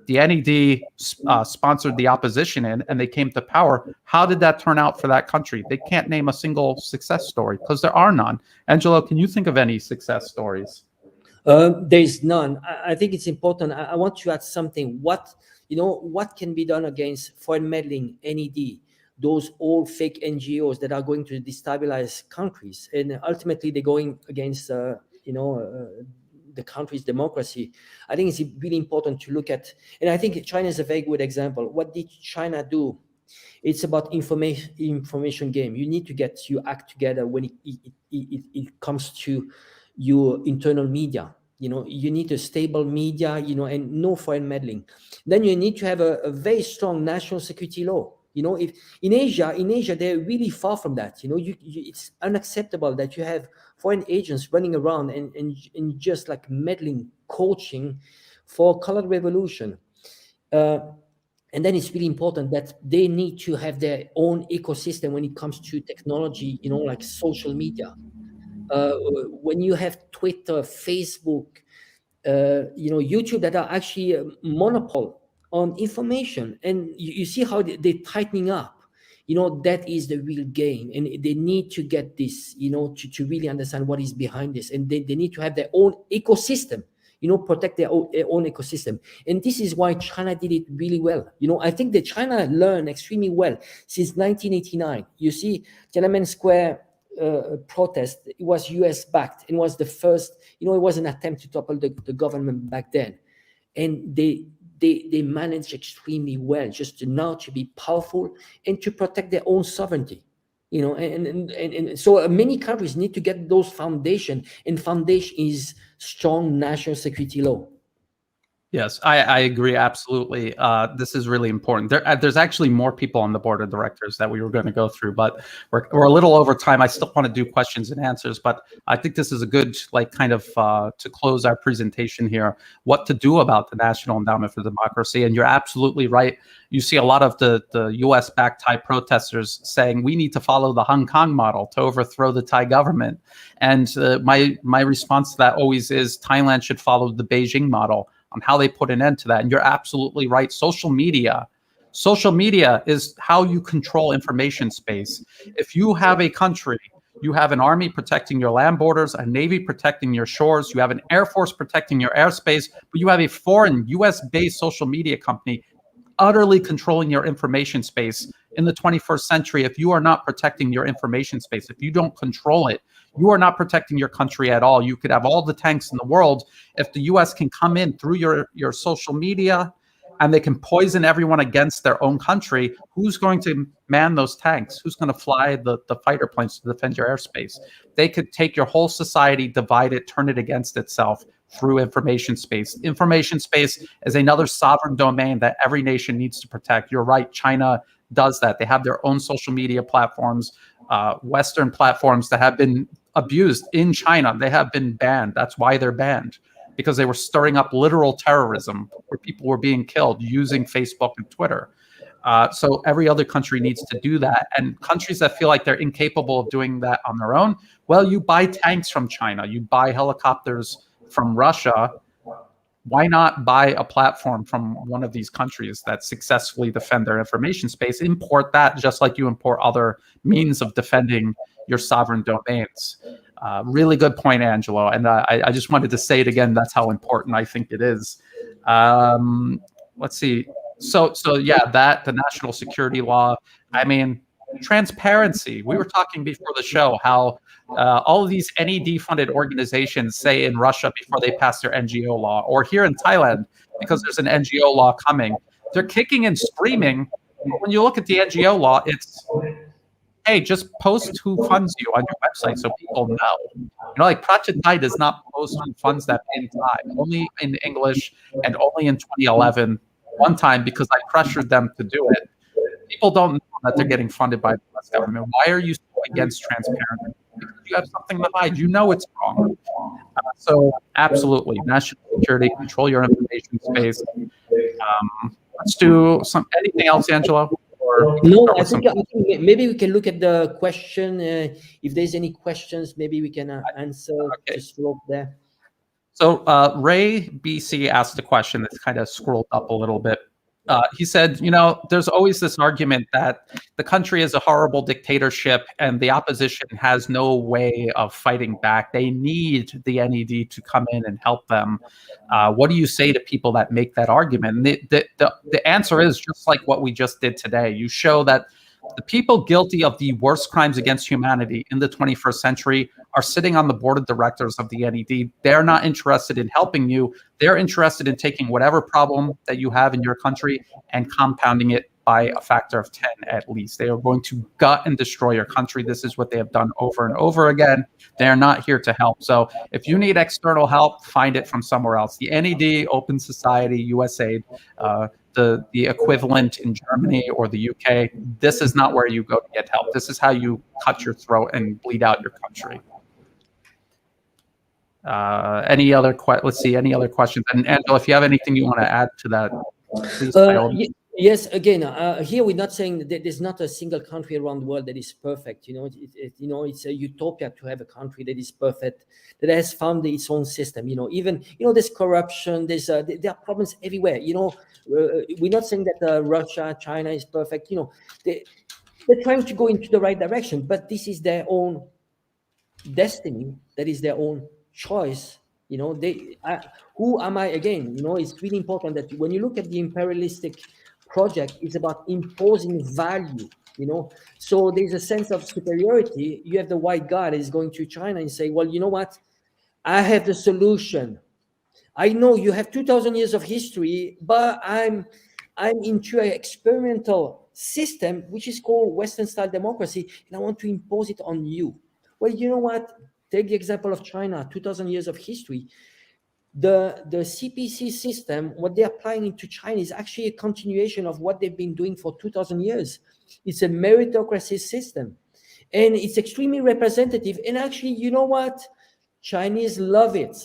the NED sponsored the opposition in, and they came to power. How did that turn out for that country? They can't name a single success story because there are none. Angelo, can you think of any success stories? There's none. I think it's important. I want to add something. What can be done against foreign meddling, NED, those old fake NGOs that are going to destabilize countries, and ultimately they're going against the country's democracy. I think it's really important to look at, and I think China is a very good example. What did China do? It's about information game. You need to get your act together when it comes to your internal media. You need a stable media, and no foreign meddling. Then you need to have a very strong national security law. If in Asia, they're really far from that. It's unacceptable that you have foreign agents running around and just like meddling, coaching for colored revolution. And then it's really important that they need to have their own ecosystem when it comes to technology, like social media. When you have Twitter, Facebook, YouTube that are actually a monopoly on information, and you see how they're tightening up. That is the real game, and they need to get this, to really understand what is behind this, and they need to have their own ecosystem, protect their own ecosystem. And this is why China did it really well. I think that China learned extremely well since 1989. You see, Tiananmen Square protest, it was US backed, and was the first, it was an attempt to topple the government back then, and they managed extremely well just to be powerful and to protect their own sovereignty, and so many countries need to get those foundation, and foundation is strong national security law. Yes, I agree absolutely. This is really important. There's actually more people on the board of directors that we were going to go through, but we're a little over time. I still want to do questions and answers, but I think this is a good to close our presentation here. What to do about the National Endowment for Democracy? And you're absolutely right. You see a lot of the U.S.-backed Thai protesters saying we need to follow the Hong Kong model to overthrow the Thai government. And my response to that always is Thailand should follow the Beijing model on how they put an end to that. And you're absolutely right. Social media is how you control information space. If you have a country You have an army protecting your land borders, a navy protecting your shores. You have an air force protecting your airspace, but you have a foreign US-based social media company utterly controlling your information space in the 21st century. If you are not protecting your information space, if you don't control it, you are not protecting your country at all. You could have all the tanks in the world. If the US can come in through your social media and they can poison everyone against their own country, who's going to man those tanks? Who's going to fly the fighter planes to defend your airspace? They could take your whole society, divide it, turn it against itself through information space. Information space is another sovereign domain that every nation needs to protect. You're right, China does that. They have their own social media platforms, Western platforms that have been abused in China. They have been banned. That's why they're banned, because they were stirring up literal terrorism where people were being killed using Facebook and Twitter. So every other country needs to do that. And countries that feel like they're incapable of doing that on their own, well, you buy tanks from China, you buy helicopters from Russia. Why not buy a platform from one of these countries that successfully defend their information space? Import that just like you import other means of defending your sovereign domains. Really good point, Angelo. And I just wanted to say it again. That's how important I think it is. Let's see. So yeah, the national security law. I mean, transparency. We were talking before the show how all of these NED-funded organizations say in Russia before they pass their NGO law, or here in Thailand, because there's an NGO law coming, they're kicking and screaming. When you look at the NGO law, it's, hey, just post who funds you on your website so people know. You know, like Project Thai does not post who funds them in Thai, only in English, and only in 2011, one time, because I pressured them to do it. People don't know that they're getting funded by the US government. Why are you so against transparency? Because you have something to hide. You know it's wrong. So absolutely, national security, control your information space. Let's do anything else, Angelo? No, I think maybe we can look at the question. If there's any questions, maybe we can answer. Okay. Just look there. So Ray BC asked a question that's kind of scrolled up a little bit. He said, you know, there's always this argument that the country is a horrible dictatorship and the opposition has no way of fighting back. They need the NED to come in and help them. What do you say to people that make that argument? And the answer is just like what we just did today. You show that the people guilty of the worst crimes against humanity in the 21st century are sitting on the board of directors of the NED. They're not interested in helping you. They're interested in taking whatever problem that you have in your country and compounding it by a factor of 10 at least. They are going to gut and destroy your country. This is what they have done over and over again. They are not here to help. So if you need external help, find it from somewhere else. The NED, Open Society, USAID, the equivalent in Germany or the UK, this is not where you go to get help. This is how you cut your throat and bleed out your country. Any other let's see, any other questions? And Angelo, if you have anything you want to add to that, please. Yes, again, here we're not saying that there's not a single country around the world that is perfect. You know, it's a utopia to have a country that is perfect, that has found its own system. You know, even, you know, there's corruption, there are problems everywhere. You know, we're not saying that Russia, China is perfect. You know, they're trying to go into the right direction, but this is their own destiny. That is their own choice. You know, who am I again? You know, it's really important that when you look at the imperialistic project, it's about imposing value, you know. So there's a sense of superiority. You have the white guy that is going to China and say, well, you know what? I have the solution. I know you have 2,000 years of history, but I'm into an experimental system, which is called Western style democracy, and I want to impose it on you. Well, you know what? Take the example of China, 2,000 years of history. The CPC system, what they're applying into China is actually a continuation of what they've been doing for 2,000 years. It's a meritocracy system, and it's extremely representative. And actually, you know what? Chinese love it.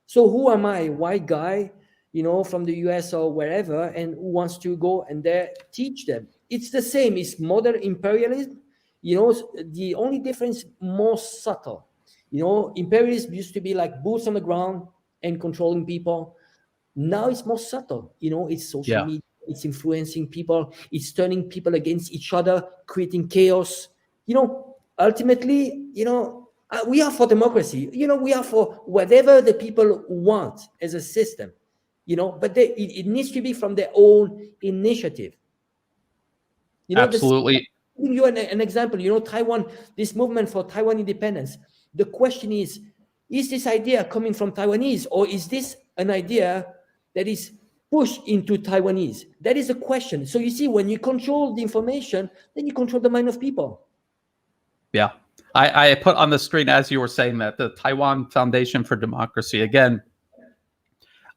So who am I, white guy, you know, from the US or wherever, and who wants to go and there teach them? It's the same. It's modern imperialism. You know, the only difference, more subtle. You know, imperialism used to be like boots on the ground and controlling people. Now it's more subtle. You know, it's social media, it's influencing people, it's turning people against each other, creating chaos. You know, ultimately, we are for democracy. We are for whatever the people want as a system. But it needs to be from their own initiative. Absolutely. I'll give you an example. Taiwan, this movement for Taiwan independence. The question is this idea coming from Taiwanese, or is this an idea that is pushed into Taiwanese? That is a question. So you see, when you control the information, then you control the mind of people. Yeah. I put on the screen, as you were saying, that the Taiwan Foundation for Democracy, again,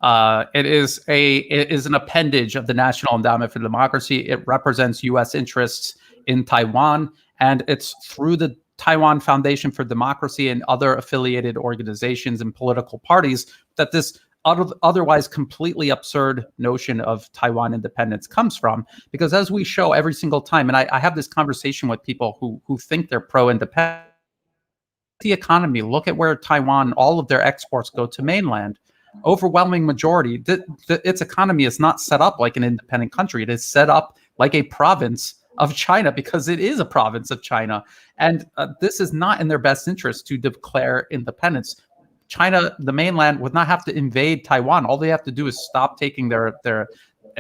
it is an appendage of the National Endowment for Democracy. It represents U.S. interests in Taiwan, and it's through the Taiwan Foundation for Democracy and other affiliated organizations and political parties that this otherwise completely absurd notion of Taiwan independence comes from. Because as we show every single time, and I have this conversation with people who think they're pro-independence, the economy, look at where Taiwan, all of their exports go to mainland. Overwhelming majority, its economy is not set up like an independent country. It is set up like a province of China, because it is a province of China. And this is not in their best interest to declare independence. China, the mainland, would not have to invade Taiwan. All they have to do is stop taking the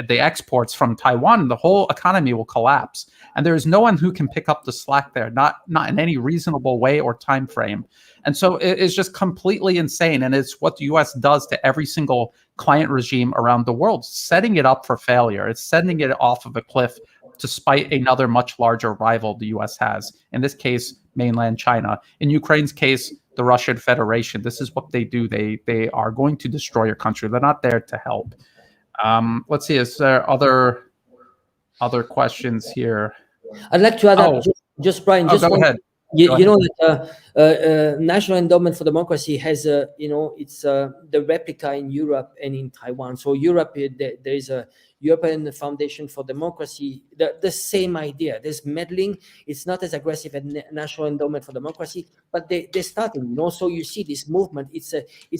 exports from Taiwan. The whole economy will collapse. And there is no one who can pick up the slack there, not in any reasonable way or time frame. And so it is just completely insane. And it's what the US does to every single client regime around the world, setting it up for failure. It's sending it off of a cliff to spite another much larger rival the US has. In this case, mainland China. In Ukraine's case, the Russian Federation. This is what they do. They are going to destroy your country. They're not there to help. Let's see, is there other questions here? I'd like to add up, just Brian. Go ahead. You know that National Endowment for Democracy has it's the replica in Europe and in Taiwan. So Europe, there is a European Foundation for Democracy. The same idea. There's meddling. It's not as aggressive as National Endowment for Democracy, but they're starting. So you see this movement. It's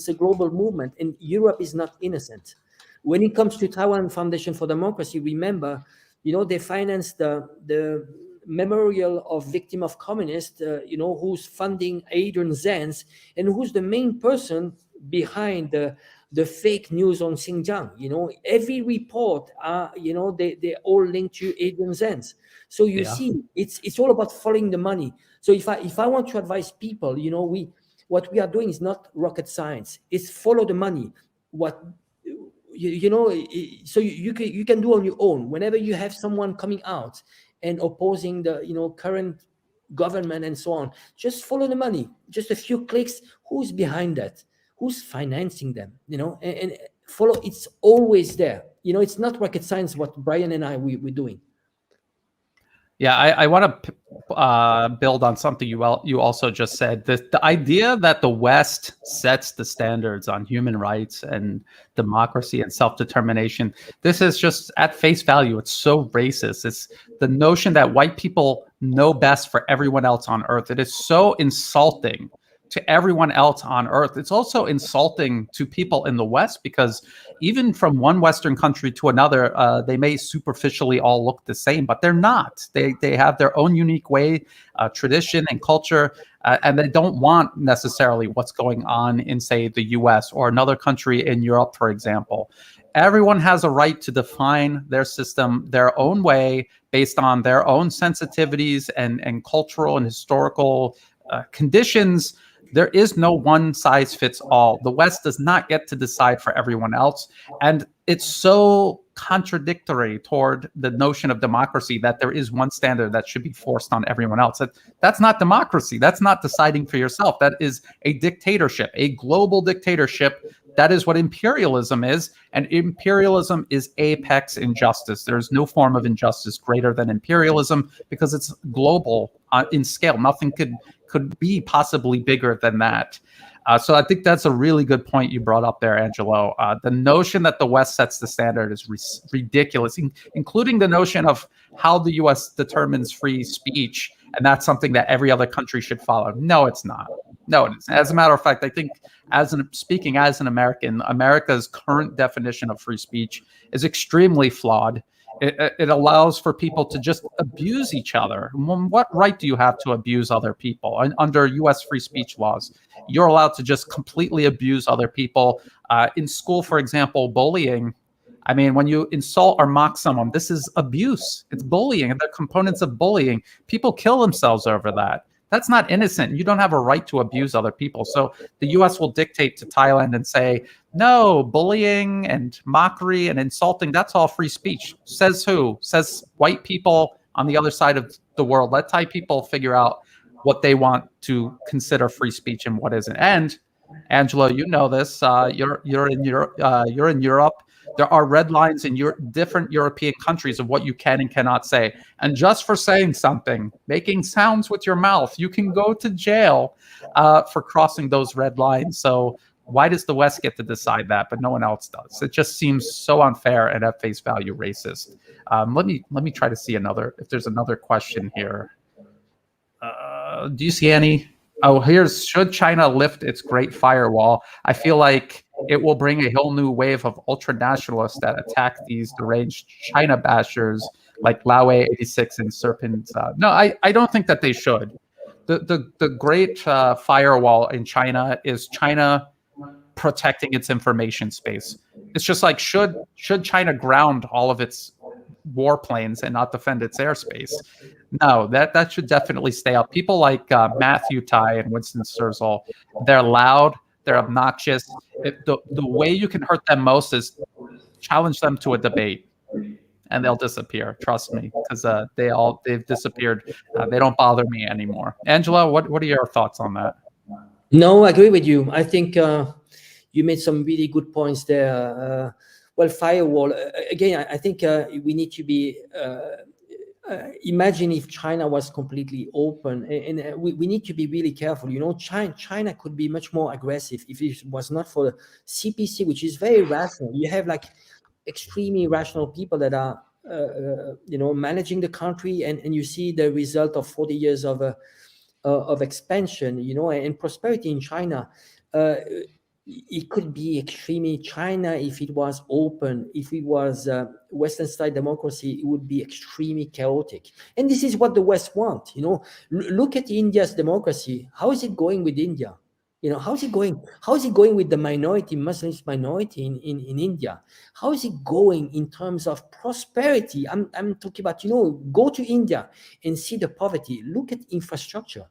a global movement, and Europe is not innocent. When it comes to Taiwan Foundation for Democracy, remember, they financed the memorial of victim of communist, who's funding Adrian Zenz, and who's the main person behind the fake news on Xinjiang. Every report, they all linked to Adrian Zenz. So you see, it's all about following the money. So if I want to advise people, what we are doing is not rocket science. It's follow the money. So you can do on your own. Whenever you have someone coming out and opposing the current government and so on, just follow the money. Just a few clicks. Who's behind that? Who's financing them? And follow. It's always there. It's not rocket science what Brian and we're doing. Yeah, I want to build on something you also just said. The idea that the West sets the standards on human rights and democracy and self-determination, this is just at face value. It's so racist. It's the notion that white people know best for everyone else on Earth. It is so insulting to everyone else on Earth. It's also insulting to people in the West, because even from one Western country to another, they may superficially all look the same, but they're not. They have their own unique way, tradition and culture, and they don't want necessarily what's going on in, say, the US or another country in Europe, for example. Everyone has a right to define their system their own way based on their own sensitivities and cultural and historical conditions. There is no one size fits all. The West does not get to decide for everyone else. And it's so contradictory toward the notion of democracy that there is one standard that should be forced on everyone else. That's not democracy. That's not deciding for yourself. That is a dictatorship, a global dictatorship. That is what imperialism is. And imperialism is apex injustice. There's no form of injustice greater than imperialism, because it's global in scale. Nothing could be possibly bigger than that. So I think that's a really good point you brought up there, Angelo. The notion that the West sets the standard is ridiculous, including the notion of how the US determines free speech, and that's something that every other country should follow. No, it's not. No, it isn't. As a matter of fact, I think speaking as an American, America's current definition of free speech is extremely flawed. It allows for people to just abuse each other. What right do you have to abuse other people? Under U.S. free speech laws, you're allowed to just completely abuse other people. In school, for example, bullying. I mean, when you insult or mock someone, this is abuse. It's bullying, and the components of bullying. People kill themselves over that. That's not innocent. You don't have a right to abuse other people. So the U.S. will dictate to Thailand and say, no, bullying and mockery and insulting, that's all free speech. Says who? Says white people on the other side of the world. Let Thai people figure out what they want to consider free speech and what isn't. And Angelo, you know this. You're in Europe. There are red lines in different European countries of what you can and cannot say. And just for saying something, making sounds with your mouth, you can go to jail for crossing those red lines. So why does the West get to decide that, but no one else does? It just seems so unfair and at face value racist. Let me try to see if there's another question here. Do you see any? Oh, should China lift its Great Firewall? I feel like it will bring a whole new wave of ultra-nationalists that attack these deranged China bashers like Laoway 86 and Serpent. No, I don't think that they should. The Great Firewall in China is China protecting its information space. It's just like, should China ground all of its warplanes and not defend its airspace? No, that should definitely stay up. People like Matthew Tai and Winston Searle, they're loud, they're obnoxious. The way you can hurt them most is challenge them to a debate, and they'll disappear. Trust me, because they've disappeared. They don't bother me anymore. Angelo, what are your thoughts on that? No, I agree with you. I think you made some really good points there. Well, firewall, again, I think we need to be, imagine if China was completely open, and we need to be really careful. You know, China could be much more aggressive if it was not for the CPC, which is very rational. You have like extremely rational people that are, managing the country, and you see the result of 40 years of expansion, and prosperity in China. It could be extremely China if it was open. If it was Western style democracy, it would be extremely chaotic. And this is what the West want. Look at India's democracy. How is it going with India? How is it going? How is it going with the Muslim minority in India? How is it going in terms of prosperity? I'm talking about, go to India and see the poverty. Look at infrastructure.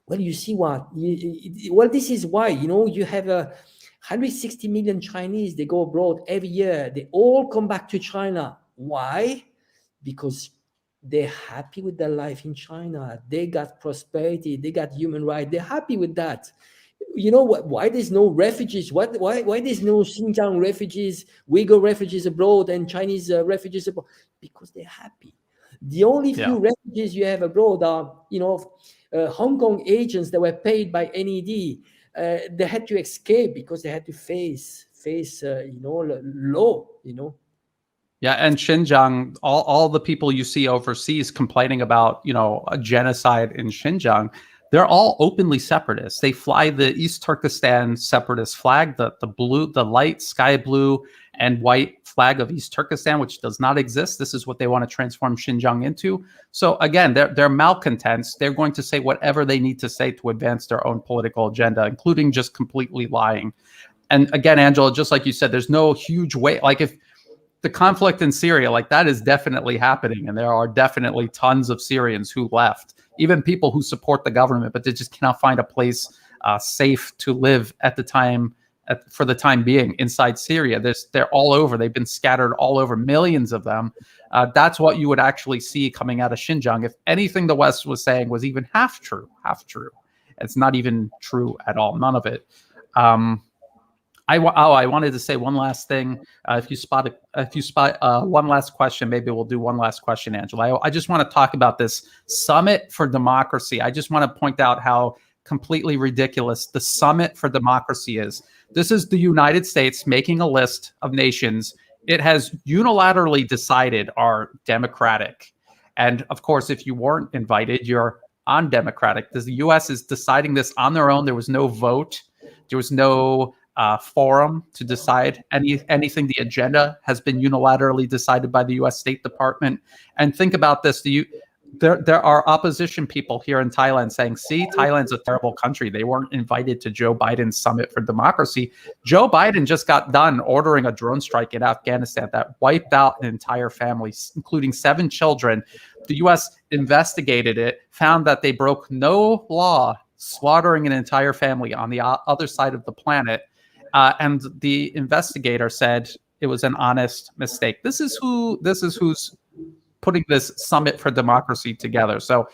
Well, you see what? This is why, you have 160 million Chinese, they go abroad every year. They all come back to China. Why? Because they're happy with their life in China. They got prosperity. They got human rights. They're happy with that. You know what? Why there's no refugees? Why there's no Xinjiang refugees, Uyghur refugees abroad, and Chinese refugees abroad? Because they're happy. The only few refugees you have abroad are, Hong Kong agents that were paid by NED. They had to escape because they had to face law. Yeah, and Xinjiang, all the people you see overseas complaining about, a genocide in Xinjiang, they're all openly separatists. They fly the East Turkestan separatist flag, the light sky blue and white flag of East Turkestan, which does not exist. This is what they want to transform Xinjiang into. So again, they're malcontents. They're going to say whatever they need to say to advance their own political agenda, including just completely lying. And again, Angelo, just like you said, there's no huge way. Like if the conflict in Syria, like that is definitely happening. And there are definitely tons of Syrians who left, even people who support the government, but they just cannot find a place safe to live at the time. For the time being inside Syria. They're all over. They've been scattered all over, millions of them. That's what you would actually see coming out of Xinjiang. If anything the West was saying was even half true. It's not even true at all. None of it. I wanted to say one last thing. If you spot one last question, maybe we'll do one last question, Angela. I just want to talk about this Summit for Democracy. I just want to point out how completely ridiculous the Summit for Democracy is. This is the United States making a list of nations it has unilaterally decided are democratic. And of course, if you weren't invited, you're undemocratic. The US is deciding this on their own. There was no vote. There was no forum to decide anything. The agenda has been unilaterally decided by the U.S. State Department. And think about this: there are opposition people here in Thailand saying, "See, Thailand's a terrible country. They weren't invited to Joe Biden's Summit for Democracy." Joe Biden just got done ordering a drone strike in Afghanistan that wiped out an entire family, including 7 children. The U.S. investigated it, found that they broke no law, slaughtering an entire family on the other side of the planet. And the investigator said it was an honest mistake. This is who's putting this Summit for Democracy together. So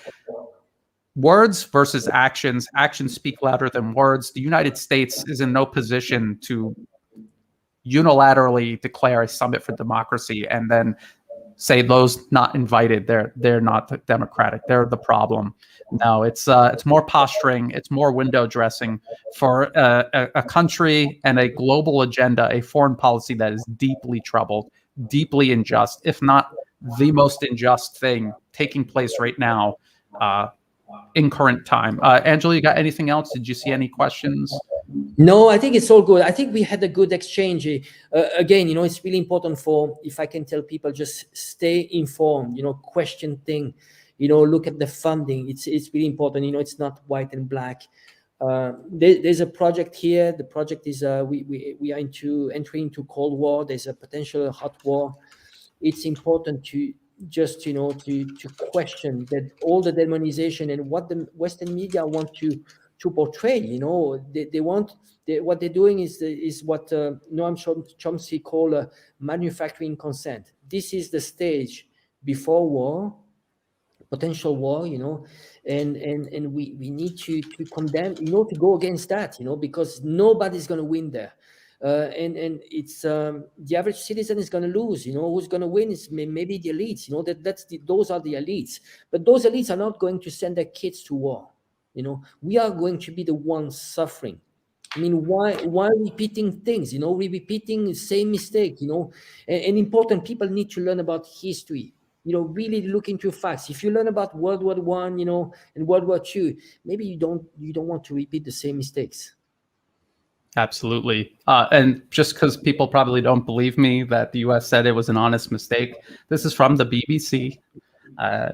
words versus actions. Actions speak louder than words. The United States is in no position to unilaterally declare a Summit for Democracy and then say those not invited, they're not democratic, they're the problem. No, it's more posturing, it's more window dressing for a country and a global agenda, a foreign policy that is deeply troubled, deeply unjust, if not the most unjust thing taking place right now in current time. Angelo, you got anything else? Did you see any questions? No, I think it's all good. I think we had a good exchange. Again, it's really important if I can tell people, just stay informed, question things, look at the funding. It's really important. It's not white and black. There's a project here. The project is we are entering into Cold War. There's a potential hot war. It's important to just, to question that all the demonization and what the Western media want to portray. They want, what they're doing is what Noam Chomsky called manufacturing consent. This is the stage before war, potential war, and we need to condemn, to go against that, because nobody's going to win there. And it's the average citizen is going to lose. Who's going to win is maybe the elites. Those are the elites, but those elites are not going to send their kids to war. We are going to be the ones suffering. I mean, why repeating things? We're repeating the same mistake. And important people need to learn about history. Really look into facts. If you learn about World War I, and World War II, maybe you don't want to repeat the same mistakes. Absolutely. And just because people probably don't believe me that the U.S. said it was an honest mistake, this is from the BBC,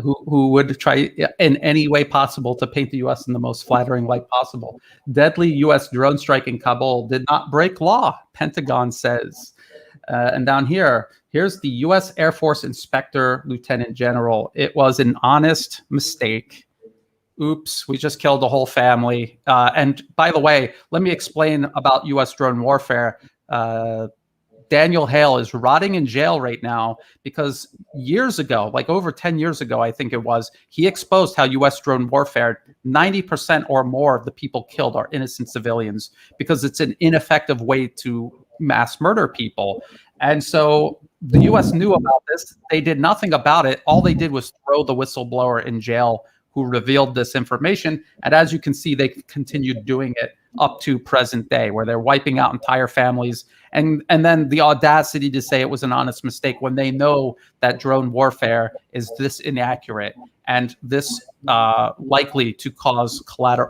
who would try in any way possible to paint the U.S. in the most flattering light possible. Deadly U.S. drone strike in Kabul did not break law, Pentagon says. And down here's the U.S. Air Force Inspector Lieutenant General. It was an honest mistake. Oops, we just killed a whole family. And by the way, let me explain about U.S. drone warfare. Daniel Hale is rotting in jail right now because years ago, like over 10 years ago, I think it was, he exposed how U.S. drone warfare, 90% or more of the people killed are innocent civilians because it's an ineffective way to mass murder people. And so the U.S. knew about this. They did nothing about it. All they did was throw the whistleblower in jail who revealed this information. And as you can see, they continued doing it up to present day, where they're wiping out entire families. And then the audacity to say it was an honest mistake when they know that drone warfare is this inaccurate and this likely to cause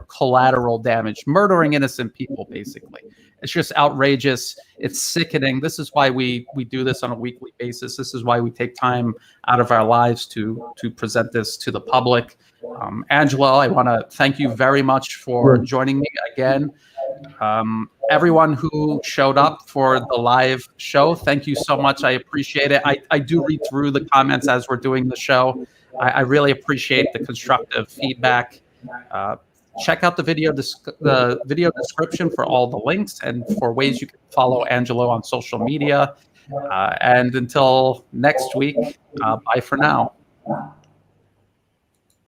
collateral damage, murdering innocent people, basically. It's just outrageous. It's sickening. This is why we do this on a weekly basis. This is why we take time out of our lives to present this to the public. Angelo, I want to thank you very much for joining me again. Everyone who showed up for the live show, thank you so much. I appreciate it. I do read through the comments as we're doing the show. I really appreciate the constructive feedback. Check out the video description for all the links and for ways you can follow Angelo on social media. And until next week, bye for now.